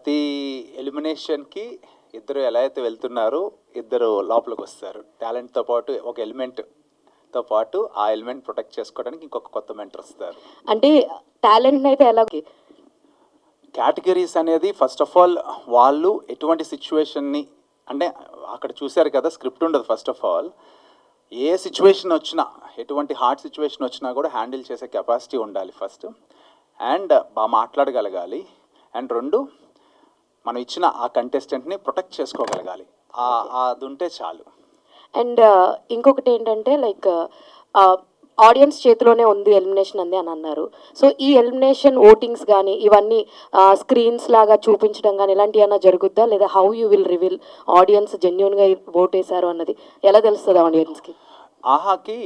ప్రతి ఎలిమినేషన్కి ఇద్దరు ఎలా అయితే వెళ్తున్నారో ఇద్దరు లోపలికి వస్తారు. టాలెంట్తో పాటు ఒక ఎలిమెంట్తో పాటు ఆ ఎలిమెంట్ ప్రొటెక్ట్ చేసుకోవడానికి ఇంకొక కొత్త మెంటర్ వస్తారు. అంటే టాలెంట్ అయితే ఎలా కేటగిరీస్ అనేది ఫస్ట్ ఆఫ్ ఆల్ వాళ్ళు ఎటువంటి సిచ్యువేషన్ని అంటే అక్కడ చూశారు కదా, స్క్రిప్ట్ ఉండదు. First of all A situation వచ్చినా, ఎటువంటి హార్డ్ సిచ్యువేషన్ వచ్చినా కూడా హ్యాండిల్ చేసే కెపాసిటీ ఉండాలి ఫస్ట్. అండ్ బాగా మాట్లాడగలగాలి. అండ్ రెండు, మనం ఇచ్చిన ఆ కంటెస్టెంట్ని ప్రొటెక్ట్ చేసుకోగలగాలి. అది ఉంటే చాలు. అండ్ ఇంకొకటి ఏంటంటే లైక్ ఆడియన్స్ చేతిలోనే ఉంది ఎలిమినేషన్ అంది అని అన్నారు. సో ఈ ఎలిమినేషన్ ఓటింగ్స్ కానీ ఇవన్నీ స్క్రీన్స్ లాగా చూపించడం కానీ ఇలాంటివి ఏమైనా జరుగుద్దా, లేదా how you will reveal audience జెన్యున్గా ఓట్ వేశారు అన్నది ఎలా తెలుస్తుంది ఆడియన్స్కి? ఆహాకి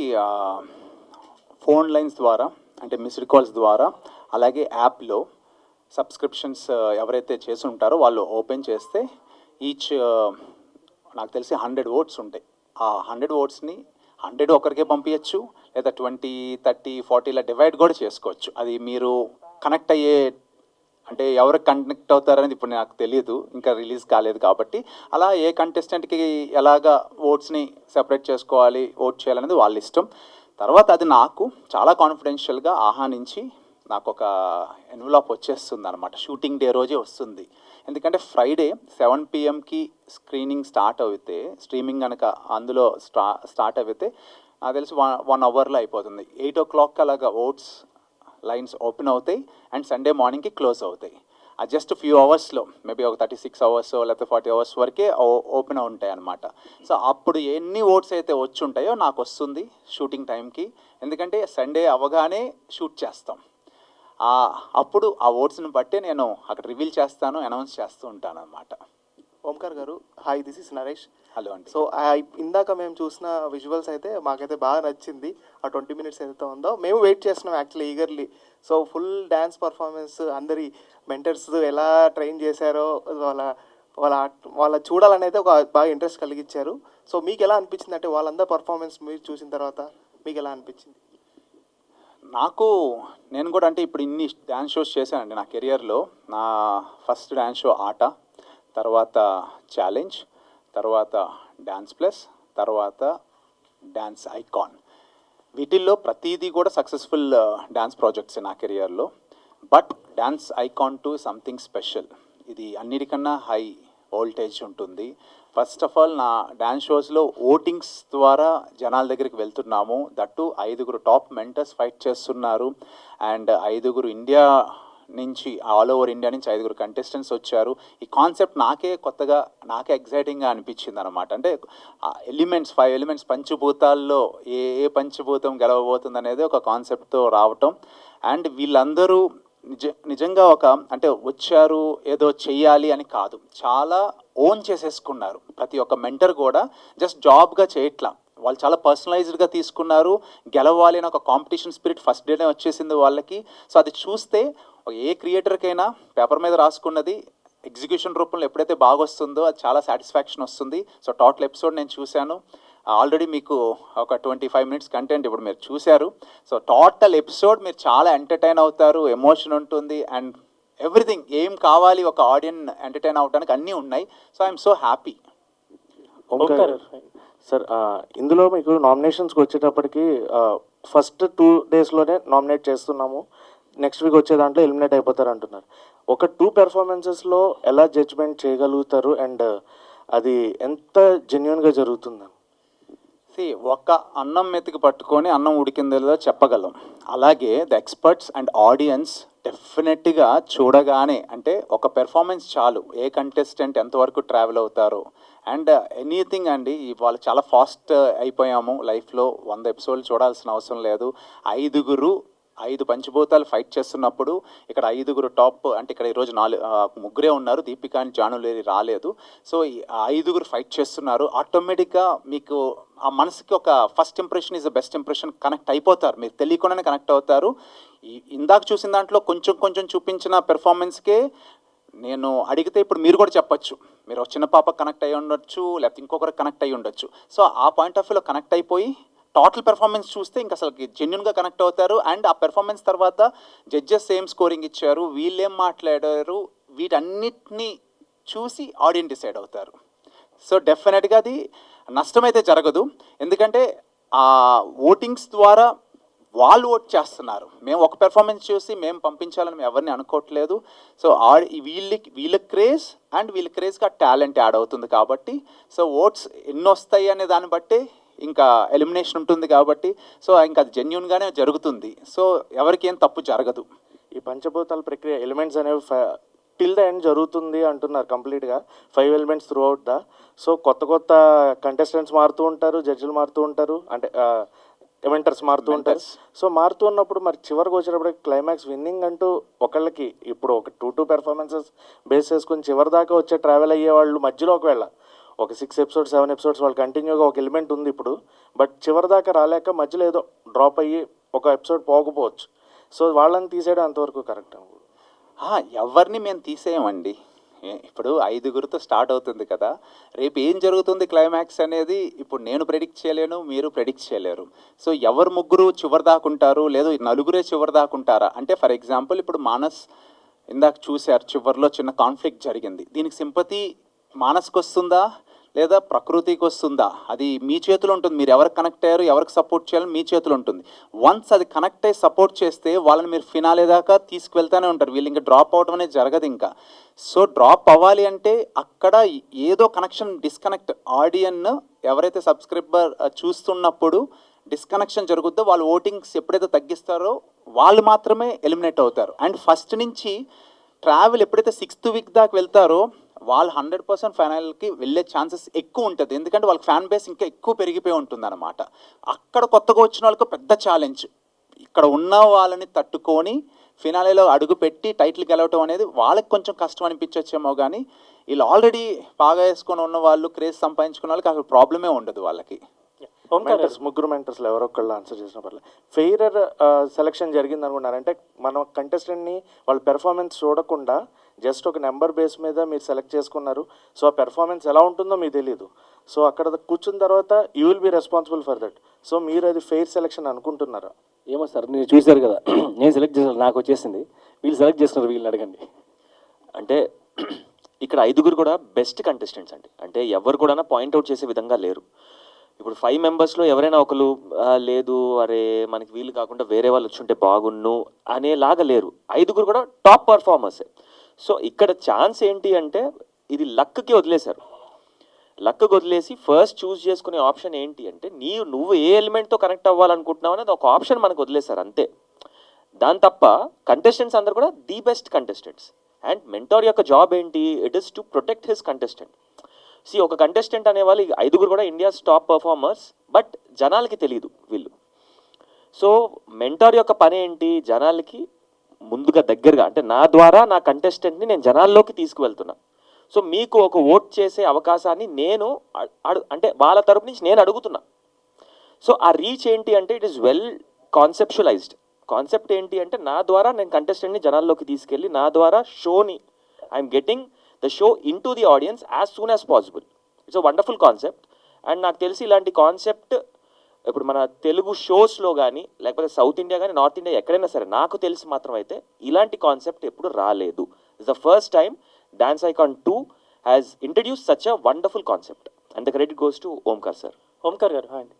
ఫోన్ లైన్స్ ద్వారా, అంటే మిస్డ్ కాల్స్ ద్వారా, అలాగే యాప్లో సబ్స్క్రిప్షన్స్ ఎవరైతే చేసి ఉంటారో వాళ్ళు ఓపెన్ చేస్తే ఈచ్ నాకు తెలిసి 100 ఓట్స్ ఉంటాయి. ఆ 100 ఓట్స్ని 100 ఒకరికే పంపించచ్చు, లేదా 20, 30, 40 ఇలా డివైడ్ కూడా చేసుకోవచ్చు. అది మీరు కనెక్ట్ అయ్యే, అంటే ఎవరు కనెక్ట్ అవుతారనేది ఇప్పుడు నాకు తెలియదు, ఇంకా రిలీజ్ కాలేదు కాబట్టి. అలా ఏ కంటెస్టెంట్కి ఎలాగా ఓట్స్ని సెపరేట్ చేసుకోవాలి, ఓట్ చేయాలనేది వాళ్ళ ఇష్టం. తర్వాత అది నాకు చాలా కాన్ఫిడెన్షియల్గా ఆహా నుంచి నాకు ఒక ఎన్వలాప్ వచ్చేస్తుంది అనమాట. షూటింగ్ డే రోజే వస్తుంది. ఎందుకంటే ఫ్రైడే 7 PM స్క్రీనింగ్ స్టార్ట్ అయితే, స్ట్రీమింగ్ కనుక అందులో స్టార్ట్ అయితే నాకు తెలిసి 1 అవర్లో అయిపోతుంది. 8 o'clock అలాగా ఓట్స్ లైన్స్ ఓపెన్ అవుతాయి అండ్ సండే మార్నింగ్కి క్లోజ్ అవుతాయి. అది జస్ట్ ఫ్యూ అవర్స్లో, మేబీ ఒక 36 hours లేకపోతే 40 hours వరకే ఓపెన్ ఉంటాయి అన్నమాట. సో అప్పుడు ఎన్ని ఓట్స్ అయితే వచ్చి ఉంటాయో నాకు వస్తుంది షూటింగ్ టైంకి. ఎందుకంటే సండే అవగానే షూట్ చేస్తాం. అప్పుడు ఆ ఓట్స్ని బట్టే నేను అక్కడ రివీల్ చేస్తాను, అనౌన్స్ చేస్తూ ఉంటాను అనమాట. ఓంకార్ గారు, hi, this is Naresh. Hello అండి. సో ఇందాక మేము చూసిన విజువల్స్ అయితే మాకైతే బాగా నచ్చింది. ఆ 20 minutes ఏదైతే ఉందో మేము వెయిట్ చేస్తున్నాం actually eagerly. So full dance performance, అందరి మెంటర్స్ ఎలా ట్రైన్ చేశారో వాళ్ళ చూడాలనేది ఒక బాగా ఇంట్రెస్ట్ కలిగించారు. సో మీకు ఎలా అనిపించింది, అంటే వాళ్ళందరూ పర్ఫార్మెన్స్ మీరు చూసిన తర్వాత మీకు ఎలా అనిపించింది? నేను కూడా అంటే ఇప్పుడు ఇన్ని డ్యాన్స్ షోస్ చేశానండి నా కెరియర్లో. నా ఫస్ట్ డ్యాన్స్ షో ఆట, తర్వాత ఛాలెంజ్, తర్వాత డ్యాన్స్ ప్లస్, తర్వాత డ్యాన్స్ ఐకాన్. వీటిల్లో ప్రతిదీ కూడా సక్సెస్ఫుల్ డ్యాన్స్ ప్రాజెక్ట్స్ నా కెరియర్లో. But dance icon 2 something special. ఇది అన్నిటికన్నా హై వోల్టేజ్ ఉంటుంది. ఫస్ట్ ఆఫ్ ఆల్ నా డ్యాన్స్ షోస్లో ఓటింగ్స్ ద్వారా జనాల దగ్గరికి వెళ్తున్నాము. దట్టు 5 టాప్ మెంటర్స్ ఫైట్ చేస్తున్నారు. అండ్ 5 ఇండియా నుంచి, ఆల్ ఓవర్ ఇండియా నుంచి 5 కంటెస్టెంట్స్ వచ్చారు. ఈ కాన్సెప్ట్ నాకే కొత్తగా, నాకే ఎగ్జైటింగ్గా అనిపించింది అనమాట. అంటే 5 ఎలిమెంట్స్ పంచభూతాల్లో ఏ పంచభూతం గెలవబోతుంది అనేది ఒక కాన్సెప్ట్తో రావటం. అండ్ వీళ్ళందరూ నిజంగా అంటే వచ్చారు ఏదో చెయ్యాలి అని కాదు, చాలా ఓన్ చేసేసుకున్నారు. ప్రతి ఒక్క మెంటర్ కూడా జస్ట్ జాబ్గా చేయట్లా, వాళ్ళు చాలా పర్సనలైజ్డ్గా తీసుకున్నారు. గెలవాలి అని ఒక కాంపిటీషన్ స్పిరిట్ ఫస్ట్ డేనే వచ్చేసింది వాళ్ళకి. సో అది చూస్తే ఏ క్రియేటర్కైనా పేపర్ మీద రాసుకున్నది ఎగ్జిక్యూషన్ రూపంలో ఎప్పుడైతే బాగా వస్తుందో అది చాలా సాటిస్ఫాక్షన్ వస్తుంది. సో టోటల్ ఎపిసోడ్ నేను చూశాను. ఆల్రెడీ మీకు ఒక 25 minutes కంటెంట్ ఇప్పుడు మీరు చూశారు. సో టోటల్ ఎపిసోడ్ మీరు చాలా ఎంటర్టైన్ అవుతారు, ఎమోషన్ ఉంటుంది, అండ్ ఎవ్రీథింగ్ ఏం కావాలి ఒక ఆడియన్స్ ఎంటర్టైన్ అవడానికి అన్నీ ఉన్నాయి. So I'm so happy. Omkar sir, ఇందులో మీకు నామినేషన్స్కి వచ్చేటప్పటికి ఫస్ట్ 2 daysలోనే నామినేట్ చేస్తున్నాము, నెక్స్ట్ వీక్ వచ్చే దాంట్లో ఎలిమినేట్ అయిపోతారు అంటున్నారు. ఒక 2 performancesలో ఎలా జడ్జ్మెంట్ చేయగలుగుతారు అండ్ అది ఎంత జెన్యున్గా జరుగుతుందని? ఒక అన్నం మెతికి పట్టుకొని అన్నం ఉడికిందో చెప్పగలం. అలాగే ద ఎక్స్పర్ట్స్ అండ్ ఆడియన్స్ డెఫినెట్గా చూడగానే, అంటే ఒక పెర్ఫార్మెన్స్ చాలు ఏ కంటెస్టెంట్ ఎంతవరకు ట్రావెల్ అవుతారో. అండ్ ఎనీథింగ్ అండి, వాళ్ళు చాలా ఫాస్ట్ అయిపోయాము లైఫ్లో. 100 episodes చూడాల్సిన అవసరం లేదు. 5 పంచభూతాలు ఫైట్ చేస్తున్నప్పుడు ఇక్కడ 5 టాప్, అంటే ఇక్కడ ఈరోజు 3 ఉన్నారు, దీపిక అండ్ జానులేరి రాలేదు. సో ఈ 5 ఫైట్ చేస్తున్నారు. ఆటోమేటిక్గా మీకు ఆ మనసుకి ఒక first impression is the best impression connect అయిపోతారు, మీరు తెలియకుండానే కనెక్ట్ అవుతారు. ఇందాక చూసిన దాంట్లో కొంచెం చూపించిన పెర్ఫార్మెన్స్కే నేను అడిగితే ఇప్పుడు మీరు కూడా చెప్పచ్చు, మీరు చిన్న పాప కనెక్ట్ అయ్యి ఉండొచ్చు, లేకపోతే ఇంకొకరికి కనెక్ట్ అయ్యి ఉండొచ్చు. సో ఆ పాయింట్ ఆఫ్ వ్యూలో కనెక్ట్ అయిపోయి టోటల్ పెర్ఫార్మెన్స్ చూస్తే ఇంకా అసలు జెన్యున్గా కనెక్ట్ అవుతారు. అండ్ ఆ పెర్ఫార్మెన్స్ తర్వాత జడ్జెస్ సేమ్ స్కోరింగ్ ఇచ్చారు, వీళ్ళేం మాట్లాడారు, వీటన్నిటిని చూసి ఆడియన్స్ డిసైడ్ అవుతారు. సో డెఫినెట్గా అది నష్టమైతే జరగదు, ఎందుకంటే ఆ ఓటింగ్స్ ద్వారా వాళ్ళు ఓట్ చేస్తున్నారు. మేము ఒక పెర్ఫార్మెన్స్ చూసి మేము పంపించాలని మేము ఎవరిని అనుకోవట్లేదు. సో వీళ్ళ క్రేజ్ అండ్ వీళ్ళ క్రేజ్గా టాలెంట్ యాడ్ అవుతుంది కాబట్టి, సో ఓట్స్ ఎన్ని వస్తాయి అనే దాన్ని బట్టి ఇంకా ఎలిమినేషన్ ఉంటుంది కాబట్టి, సో ఇంకా అది జెన్యున్గానే జరుగుతుంది. సో ఎవరికి ఏం తప్పు జరగదు. ఈ పంచభూతాల ప్రక్రియ ఎలిమెంట్స్ అనేవి టిల్ ద ఎండ్ జరుగుతుంది అంటున్నారు కంప్లీట్గా, 5 elements through out the. So కొత్త కంటెస్టెంట్స్ మారుతూ ఉంటారు, జడ్జిలు మారుతూ ఉంటారు, అంటే ఎవెంటర్స్ మారుతూ ఉంటారు. సో మారుతూ ఉన్నప్పుడు మరి చివరికి వచ్చేటప్పుడు క్లైమాక్స్ విన్నింగ్ అంటూ ఒకళ్ళకి ఇప్పుడు ఒక 2 పెర్ఫార్మెన్సెస్ బేస్ చేసుకుని చివరి దాకా వచ్చే ట్రావెల్ అయ్యే వాళ్ళు మధ్యలో ఒకవేళ ఒక 6 ఎపిసోడ్స్ 7 ఎపిసోడ్స్ వాళ్ళు కంటిన్యూగా ఒక ఎలిమెంట్ ఉంది ఇప్పుడు, బట్ చివరి దాకా రాలేక మధ్యలో ఏదో డ్రాప్ అయ్యి ఒక ఎపిసోడ్ పోకపోవచ్చు. సో వాళ్ళని తీసేయడం అంతవరకు కరెక్ట్ అనుకో. ఎవరిని మేము తీసేయమండి. ఇప్పుడు 5గురితో స్టార్ట్ అవుతుంది కదా, రేపు ఏం జరుగుతుంది క్లైమాక్స్ అనేది ఇప్పుడు నేను ప్రెడిక్ట్ చేయలేను, మీరు ప్రెడిక్ట్ చేయలేరు. సో ఎవరు ముగ్గురు చివరి దాకుంటారు, లేదు నలుగురే చివరి దాకుంటారా అంటే, ఫర్ ఎగ్జాంపుల్ ఇప్పుడు మానస్ ఇందాక చూశారు చివరిలో చిన్న కాన్ఫ్లిక్ట్ జరిగింది. దీనికి సింపతి మానస్కి వస్తుందా లేదా ప్రకృతికి వస్తుందా, అది మీ చేతిలో ఉంటుంది. మీరు ఎవరికి కనెక్ట్ అయ్యారు, ఎవరికి సపోర్ట్ చేయాలని మీ చేతిలో ఉంటుంది. వన్స్ అది కనెక్ట్ అయ్యి సపోర్ట్ చేస్తే వాళ్ళని మీరు ఫినాలే దాకా తీసుకువెళ్తూనే ఉంటారు. వీళ్ళు ఇంకా డ్రాప్ అవడం అనేది జరగదు ఇంకా. సో డ్రాప్ అవ్వాలి అంటే అక్కడ ఏదో కనెక్షన్ డిస్కనెక్ట్, ఆడియన్ ఎవరైతే సబ్స్క్రైబర్ చూస్తున్నప్పుడు డిస్కనెక్షన్ జరుగుద్దో వాళ్ళు ఓటింగ్స్ ఎప్పుడైతే తగ్గిస్తారో వాళ్ళు మాత్రమే ఎలిమినేట్ అవుతారు. అండ్ ఫస్ట్ నుంచి ట్రావెల్ ఎప్పుడైతే 6th వీక్ దాకా వెళ్తారో వాళ్ళు 100% ఫైనల్కి వెళ్ళే ఛాన్సెస్ ఎక్కువ ఉంటుంది, ఎందుకంటే వాళ్ళకి ఫ్యాన్ బేస్ ఇంకా ఎక్కువ పెరిగిపోయి ఉంటుంది అనమాట. అక్కడ కొత్తగా వచ్చిన వాళ్ళకి పెద్ద ఛాలెంజ్, ఇక్కడ ఉన్న వాళ్ళని తట్టుకొని ఫినాలేలో అడుగు పెట్టి టైటిల్ గెలవటం అనేది వాళ్ళకి కొంచెం కష్టం అనిపించవచ్చేమో, కానీ వీళ్ళు ఆల్రెడీ బాగా వేసుకొని ఉన్న వాళ్ళు, క్రేజ్ సంపాదించుకున్న వాళ్ళకి అసలు ప్రాబ్లమే ఉండదు వాళ్ళకి. ముగ్గురు మెంటర్స్లో ఎవరొక్కళ్ళు ఆన్సర్ చేసిన పర్లేదు. ఫెయిరర్ సెలక్షన్ జరిగింది అనుకున్నారు అంటే మనం కంటెస్టెంట్ని వాళ్ళ పెర్ఫార్మెన్స్ చూడకుండా జస్ట్ ఒక నెంబర్ బేస్ మీద మీరు సెలెక్ట్ చేసుకున్నారు. సో ఆ పెర్ఫార్మెన్స్ ఎలా ఉంటుందో మీకు తెలియదు. సో అక్కడ కూర్చున్న తర్వాత you will be responsible for that. So మీరు అది ఫెయిర్ సెలక్షన్ అనుకుంటున్నారా? ఏమో సార్, మీరు చూశారు కదా, నేను సెలెక్ట్ చేసాను, నాకు వచ్చేసింది, వీళ్ళు సెలెక్ట్ చేస్తున్నారు, వీళ్ళని అడగండి. అంటే ఇక్కడ 5గురు కూడా బెస్ట్ కంటెస్టెంట్స్ అండి. అంటే ఎవరు కూడా పాయింట్అవుట్ చేసే విధంగా లేరు. ఇప్పుడు 5 మెంబర్స్లో ఎవరైనా ఒకరు లేదు అరే మనకి వీళ్ళు కాకుండా వేరే వాళ్ళు వచ్చుంటే బాగున్ను అనేలాగా లేరు. 5గురు కూడా టాప్ పర్ఫార్మర్సే. సో ఇక్కడ ఛాన్స్ ఏంటి అంటే ఇది లక్కి వదిలేశారు. లక్కి వదిలేసి ఫస్ట్ చూస్ చేసుకునే ఆప్షన్ ఏంటి అంటే నువ్వు ఏ ఎలిమెంట్తో కనెక్ట్ అవ్వాలనుకుంటున్నావు అనేది ఒక ఆప్షన్ మనకు వదిలేశారు అంతే. దాని తప్ప కంటెస్టెంట్స్ అందరు కూడా the best contestants. And mentor యొక్క జాబ్ ఏంటి, it is to protect his contestant. ఒక కంటెస్టెంట్ అనేవాళ్ళు 5గురు కూడా ఇండియాస్ టాప్ పర్ఫార్మర్స్, బట్ జనాలకి తెలియదు వీళ్ళు. సో మెంటార్ యొక్క పని ఏంటి, జనాలకి ముందుగా దగ్గరగా, అంటే నా ద్వారా నా కంటెస్టెంట్ని నేను జనాల్లోకి తీసుకువెళ్తున్నా. సో మీకు ఒక ఓట్ చేసే అవకాశాన్ని నేను అంటే వాళ్ళ తరపు నుంచి నేను అడుగుతున్నా. సో ఆ రీచ్ ఏంటి అంటే it is well conceptualised. Concept ఏంటి అంటే నా ద్వారా నేను కంటెస్టెంట్ని జనాల్లోకి తీసుకెళ్ళి నా ద్వారా షోని I'm getting the show in to the audience as soon as possible. It's a wonderful concept. And నాకు తెలిసి ఇలాంటి కాన్సెప్ట్ ఇప్పుడు మన తెలుగు షోస్లో కానీ లేకపోతే సౌత్ ఇండియా కానీ నార్త్ ఇండియా ఎక్కడైనా సరే నాకు తెలిసి మాత్రం అయితే ఇలాంటి కాన్సెప్ట్ ఎప్పుడు రాలేదు. It's the first time dance icon 2 has introduce such a wonderful concept and the credit goes to Omkar sir. Omkar గారు అండి,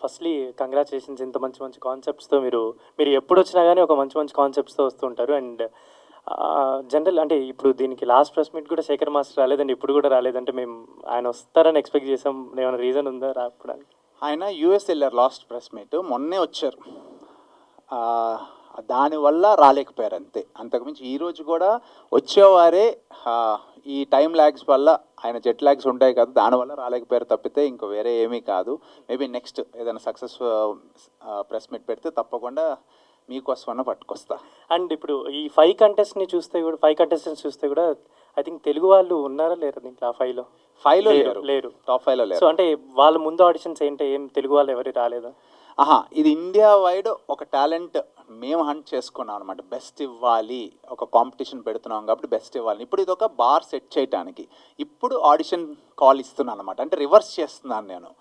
ఫస్ట్లీ కంగ్రాచులేషన్స్. ఇంత మంచి కాన్సెప్ట్స్తో మీరు ఎప్పుడు వచ్చినా కానీ ఒక మంచి కాన్సెప్ట్స్తో వస్తూ ఉంటారు. అండ్ జనరల్ అంటే ఇప్పుడు దీనికి లాస్ట్ ప్రెస్ మీట్ కూడా శేఖర్ మాస్టర్ రాలేదండి, ఇప్పుడు కూడా రాలేదంటే మేము ఆయన వస్తారని ఎక్స్పెక్ట్ చేసాం. ఏమైనా రీజన్ ఉందా రావడానికి? ఆయన యూఎస్ వెళ్ళారు లాస్ట్ ప్రెస్ మీట్, మొన్నే వచ్చారు, దానివల్ల రాలేకపోయారు అంతే. అంతకుమించి ఈరోజు కూడా వచ్చేవారే ఈ టైం ల్యాగ్స్ వల్ల, ఆయన జెట్ ల్యాగ్స్ ఉంటాయి కదా, దానివల్ల రాలేకపోయారు తప్పితే ఇంకో వేరే ఏమీ కాదు. మేబీ నెక్స్ట్ ఏదైనా సక్సెస్ ప్రెస్ మీట్ పెడితే తప్పకుండా మీకోసమన్నా పట్టుకొస్తా. అండ్ ఇప్పుడు ఈ 5 కంటెస్టెంట్స్ చూస్తే కూడా ఐ థింక్ తెలుగు వాళ్ళు ఉన్నారా లేరు దీంట్లో? ఆ 5లో లేరు, టాప్ 5లో లేరు. సో అంటే వాళ్ళ ముందు ఆడిషన్స్ ఏంటి, ఏం తెలుగు వాళ్ళు ఎవరు రాలేదా? ఇది ఇండియా వైడ్ ఒక టాలెంట్ మేము హంట్ చేసుకున్నాం అనమాట. బెస్ట్ ఇవ్వాలి, ఒక కాంపిటీషన్ పెడుతున్నాం కాబట్టి బెస్ట్ ఇవ్వాలి. ఇప్పుడు ఇది ఒక బార్ సెట్ చేయడానికి ఇప్పుడు ఆడిషన్ కాల్ ఇస్తున్నాను అనమాట. అంటే రివర్స్ చేస్తున్నాను నేను.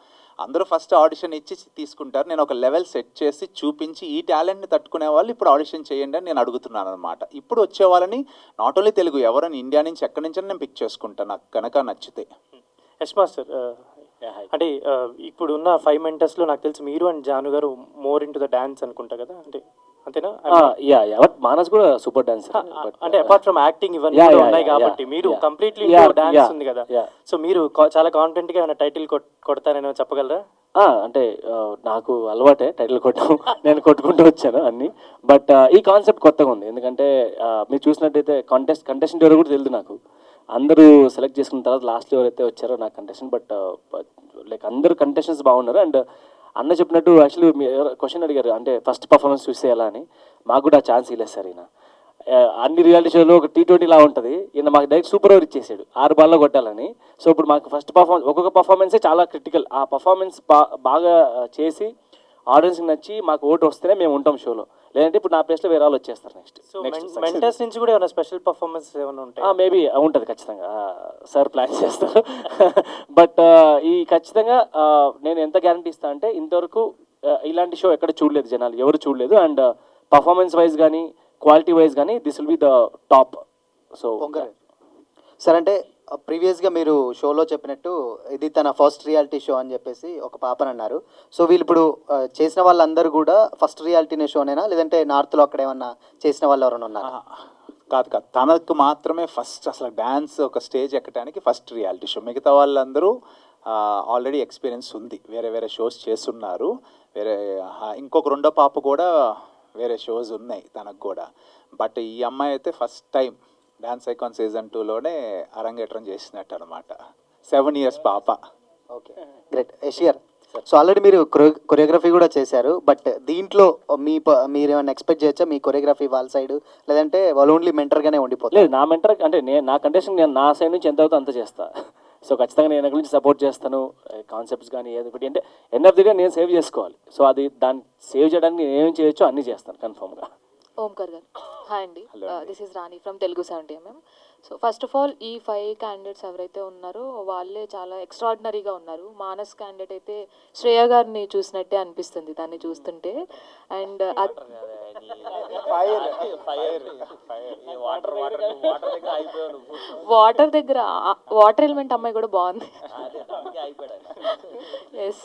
అందరూ ఫస్ట్ ఆడిషన్ ఇచ్చి తీసుకుంటారు. నేను ఒక లెవెల్ సెట్ చేసి చూపించి ఈ టాలెంట్ని తట్టుకునే వాళ్ళు ఇప్పుడు ఆడిషన్ చేయండి అని నేను అడుగుతున్నాను అనమాట. ఇప్పుడు వచ్చే వాళ్ళని నాట్ ఓన్లీ తెలుగు, ఎవరైనా ఇండియా నుంచి ఎక్కడి నుంచి నేను పిక్ చేసుకుంటాను నాకు కనుక నచ్చితే. యష్ మాస్టర్, అంటే ఇప్పుడు ఉన్న 5 మెంటర్స్లో నాకు తెలిసి మీరు అండ్ జాను గారు more in to the dance అనుకుంటా కదా, అంటే అంతేనా? బట్ మానస్ కూడా సూపర్ డాన్సర్. అంటే అపార్ట్ ఫ్రమ్ యాక్టింగ్ ఇవన్నీ Yeah, కూడా yeah, ఉన్నాయి yeah, కాబట్టి yeah, మీరు yeah. Completely Yeah, dance yeah, ఉంది కదా, yeah. సో మీరు చాలా కాన్ఫిడెంట్గా ఏమైనా టైటిల్ కొడతారని చెప్పగలరా? అంటే నాకు అలవాటే టైటిల్ కొట్టడం, నేను కొట్టుకుంటూ వచ్చాను అన్ని. బట్ ఈ కాన్సెప్ట్ కొత్తగా ఉంది, ఎందుకంటే మీరు చూసినట్టయితే కంటెస్టెంట్ ఎవరు కూడా తెలియదు నాకు. అందరూ సెలెక్ట్ చేసుకున్న తర్వాత లాస్ట్లో ఎవరైతే వచ్చారో నాకు కంటెస్టెంట్, బట్ లైక్ అందరూ కంటెస్టెంట్స్ బాగున్నారు. అండ్ అన్న చెప్పినట్టు యాక్చువల్లీ మీరు క్వశ్చన్ అడిగారు, అంటే ఫస్ట్ పర్ఫార్మెన్స్ చూస్తే ఎలా అని. మాకు కూడా ఛాన్స్ ఇవ్వలేదు సార్ ఈయన. అన్ని రియాలిటీ షోలో ఒక T20 లా ఉంటుంది, ఈయన మాకు డైరెక్ట్ సూపర్ ఓవర్ ఇచ్చేసాడు 6 బాల్లో కొట్టాలని. సో ఇప్పుడు మాకు ఫస్ట్ పర్ఫార్మెన్స్, ఒక్కొక్క పర్ఫార్మెన్సే చాలా క్రిటికల్. ఆ పర్ఫార్మెన్స్ బాగా చేసి ఆడియన్స్కి నచ్చి మాకు ఓటు వస్తేనే మేము ఉంటాం షోలో, లేదంటే ఇప్పుడు నా ప్లేస్లో వేరే వాళ్ళు వచ్చేస్తారు సో నెక్స్ట్ మెంటర్స్ నుంచి కూడా ఏమైనా స్పెషల్ పర్ఫార్మెన్స్ ఏమైనా ఉంటాయి? మేబీ ఉంటుంది ఖచ్చితంగా, సార్ ప్లాన్ చేస్తారు. బట్ ఈ ఖచ్చితంగా నేను ఎంత గ్యారంటీ ఇస్తాను అంటే ఇంతవరకు ఇలాంటి షో ఎక్కడ చూడలేదు, జనాలు ఎవరు చూడలేదు. అండ్ పర్ఫార్మెన్స్ వైజ్ కానీ క్వాలిటీ వైజ్ కానీ this will be the top. So sir, అంటే ప్రీవియస్గా మీరు షోలో చెప్పినట్టు ఇది తన ఫస్ట్ రియాలిటీ షో అని చెప్పేసి ఒక పాపని అన్నారు. సో వీళ్ళు ఇప్పుడు చేసిన వాళ్ళందరూ కూడా ఫస్ట్ రియాలిటీ షోనేనా, లేదంటే నార్త్లో అక్కడ ఏమన్నా చేసిన వాళ్ళు ఎవరైనా ఉన్నారు? కాదు కాదు, తనకు మాత్రమే ఫస్ట్ అసలు డ్యాన్స్ ఒక స్టేజ్ ఎక్కడానికి ఫస్ట్ రియాలిటీ షో. మిగతా వాళ్ళందరూ ఆల్రెడీ ఎక్స్పీరియన్స్ ఉంది, వేరే వేరే షోస్ చేస్తున్నారు. వేరే ఇంకొక రెండో పాప కూడా వేరే షోస్ ఉన్నాయి తనకు కూడా. బట్ ఈ అమ్మాయి అయితే first time dance icon season 2లోనే అరంగేట్రం చేసినట్టు అనమాట. 7 years పాప. Okay, great. యషియర్, సో ఆల్రెడీ మీరు కొరియోగ్రఫీ కూడా చేశారు, బట్ దీంట్లో మీరు ఏమైనా ఎక్స్పెక్ట్ చేయొచ్చా మీ కొరియోగ్రఫీ వాళ్ళ సైడ్, లేదంటే వాళ్ళు ఓన్లీ మెంటర్గానే ఉండిపోతారు? లేదు, నా మెంటర్ అంటే నా కంటెస్టెంట్ నేను నా సైడ్ నుంచి ఎంత అవుతుందో అంత చేస్తా. సో ఖచ్చితంగా నేను ఎక్కడి నుంచి సపోర్ట్ చేస్తాను, కాన్సెప్ట్స్ కానీ ఏదో ఒకటి, అంటే ఎండ్ ఆఫ్ ది డే నేను సేవ్ చేసుకోవాలి. సో అది దాన్ని సేవ్ చేయడానికి నేను ఏమేమి చేయొచ్చో అన్నీ చేస్తాను కన్ఫర్మ్గా. ఓంకార్ గారు, హాయ్ అండి, this is Rani from Telugu 70mm. So first of all ఈ 5 క్యాండిడేట్స్ ఎవరైతే ఉన్నారో వాళ్ళే చాలా ఎక్స్ట్రాడినరీగా ఉన్నారు. మానస్ క్యాండిడేట్ అయితే శ్రేయ గారిని చూసినట్టే అనిపిస్తుంది దాన్ని చూస్తుంటే. అండ్ వాటర్ దగ్గర వాటర్ ఎలిమెంట్ అమ్మాయి కూడా బాగుంది. ఎస్,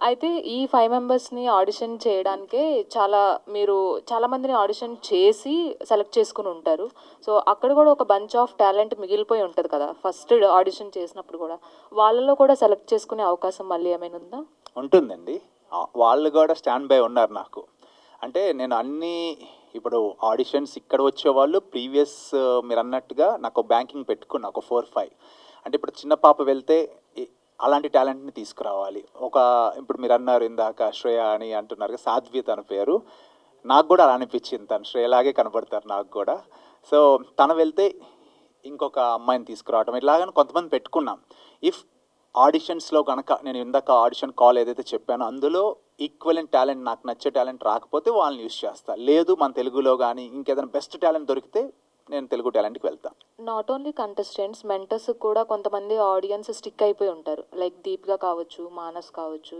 అయితే ఈ 5 మెంబర్స్ని ఆడిషన్ చేయడానికే చాలా మందిని ఆడిషన్ చేసి సెలెక్ట్ చేసుకుని ఉంటారు. సో అక్కడ కూడా ఒక బంచ్ ఆఫ్ టాలెంట్ మిగిలిపోయి ఉంటుంది కదా ఫస్ట్ ఆడిషన్ చేసినప్పుడు కూడా. వాళ్ళలో కూడా సెలెక్ట్ చేసుకునే అవకాశం మళ్ళీ ఏమైనా ఉందా? ఉంటుందండి, వాళ్ళు కూడా స్టాండ్ బై ఉన్నారు నాకు. అంటే నేను ఇప్పుడు ఆడిషన్స్ ఇక్కడ వచ్చేవాళ్ళు ప్రీవియస్ మీరు అన్నట్టుగా నాకు బ్యాంకింగ్ పెట్టుకున్నా ఒక 4-5. అంటే ఇప్పుడు చిన్న పాప వెళ్తే అలాంటి టాలెంట్ని తీసుకురావాలి. ఇప్పుడు మీరు అన్నారు ఇందాక శ్రేయ అని అంటున్నారు, సాధ్వి తన పేరు. నాకు కూడా అలా అనిపించింది, తను శ్రేయలాగే కనబడతారు నాకు కూడా. సో తను వెళ్తే ఇంకొక అమ్మాయిని తీసుకురావటం ఇలాగని కొంతమంది పెట్టుకున్నాం. ఇఫ్ ఆడిషన్స్లో కనుక నేను ఇందాక ఆడిషన్ కాల్ ఏదైతే చెప్పానో అందులో ఈక్వలెంట్ టాలెంట్ నాకు నచ్చే టాలెంట్ రాకపోతే వాళ్ళని యూస్ చేస్తా. లేదు మన తెలుగులో కానీ ఇంకేదైనా బెస్ట్ టాలెంట్ దొరికితే నేను తెలుగు టాలెంట్కి వెళ్తాను. నాట్ ఓన్లీ కంటెస్టెంట్స్, మెంటర్స్ కూడా కొంతమంది ఆడియన్స్ స్టిక్ అయిపోయి ఉంటారు. లైక్ దీపిక కావచ్చు, మానస్ కావచ్చు,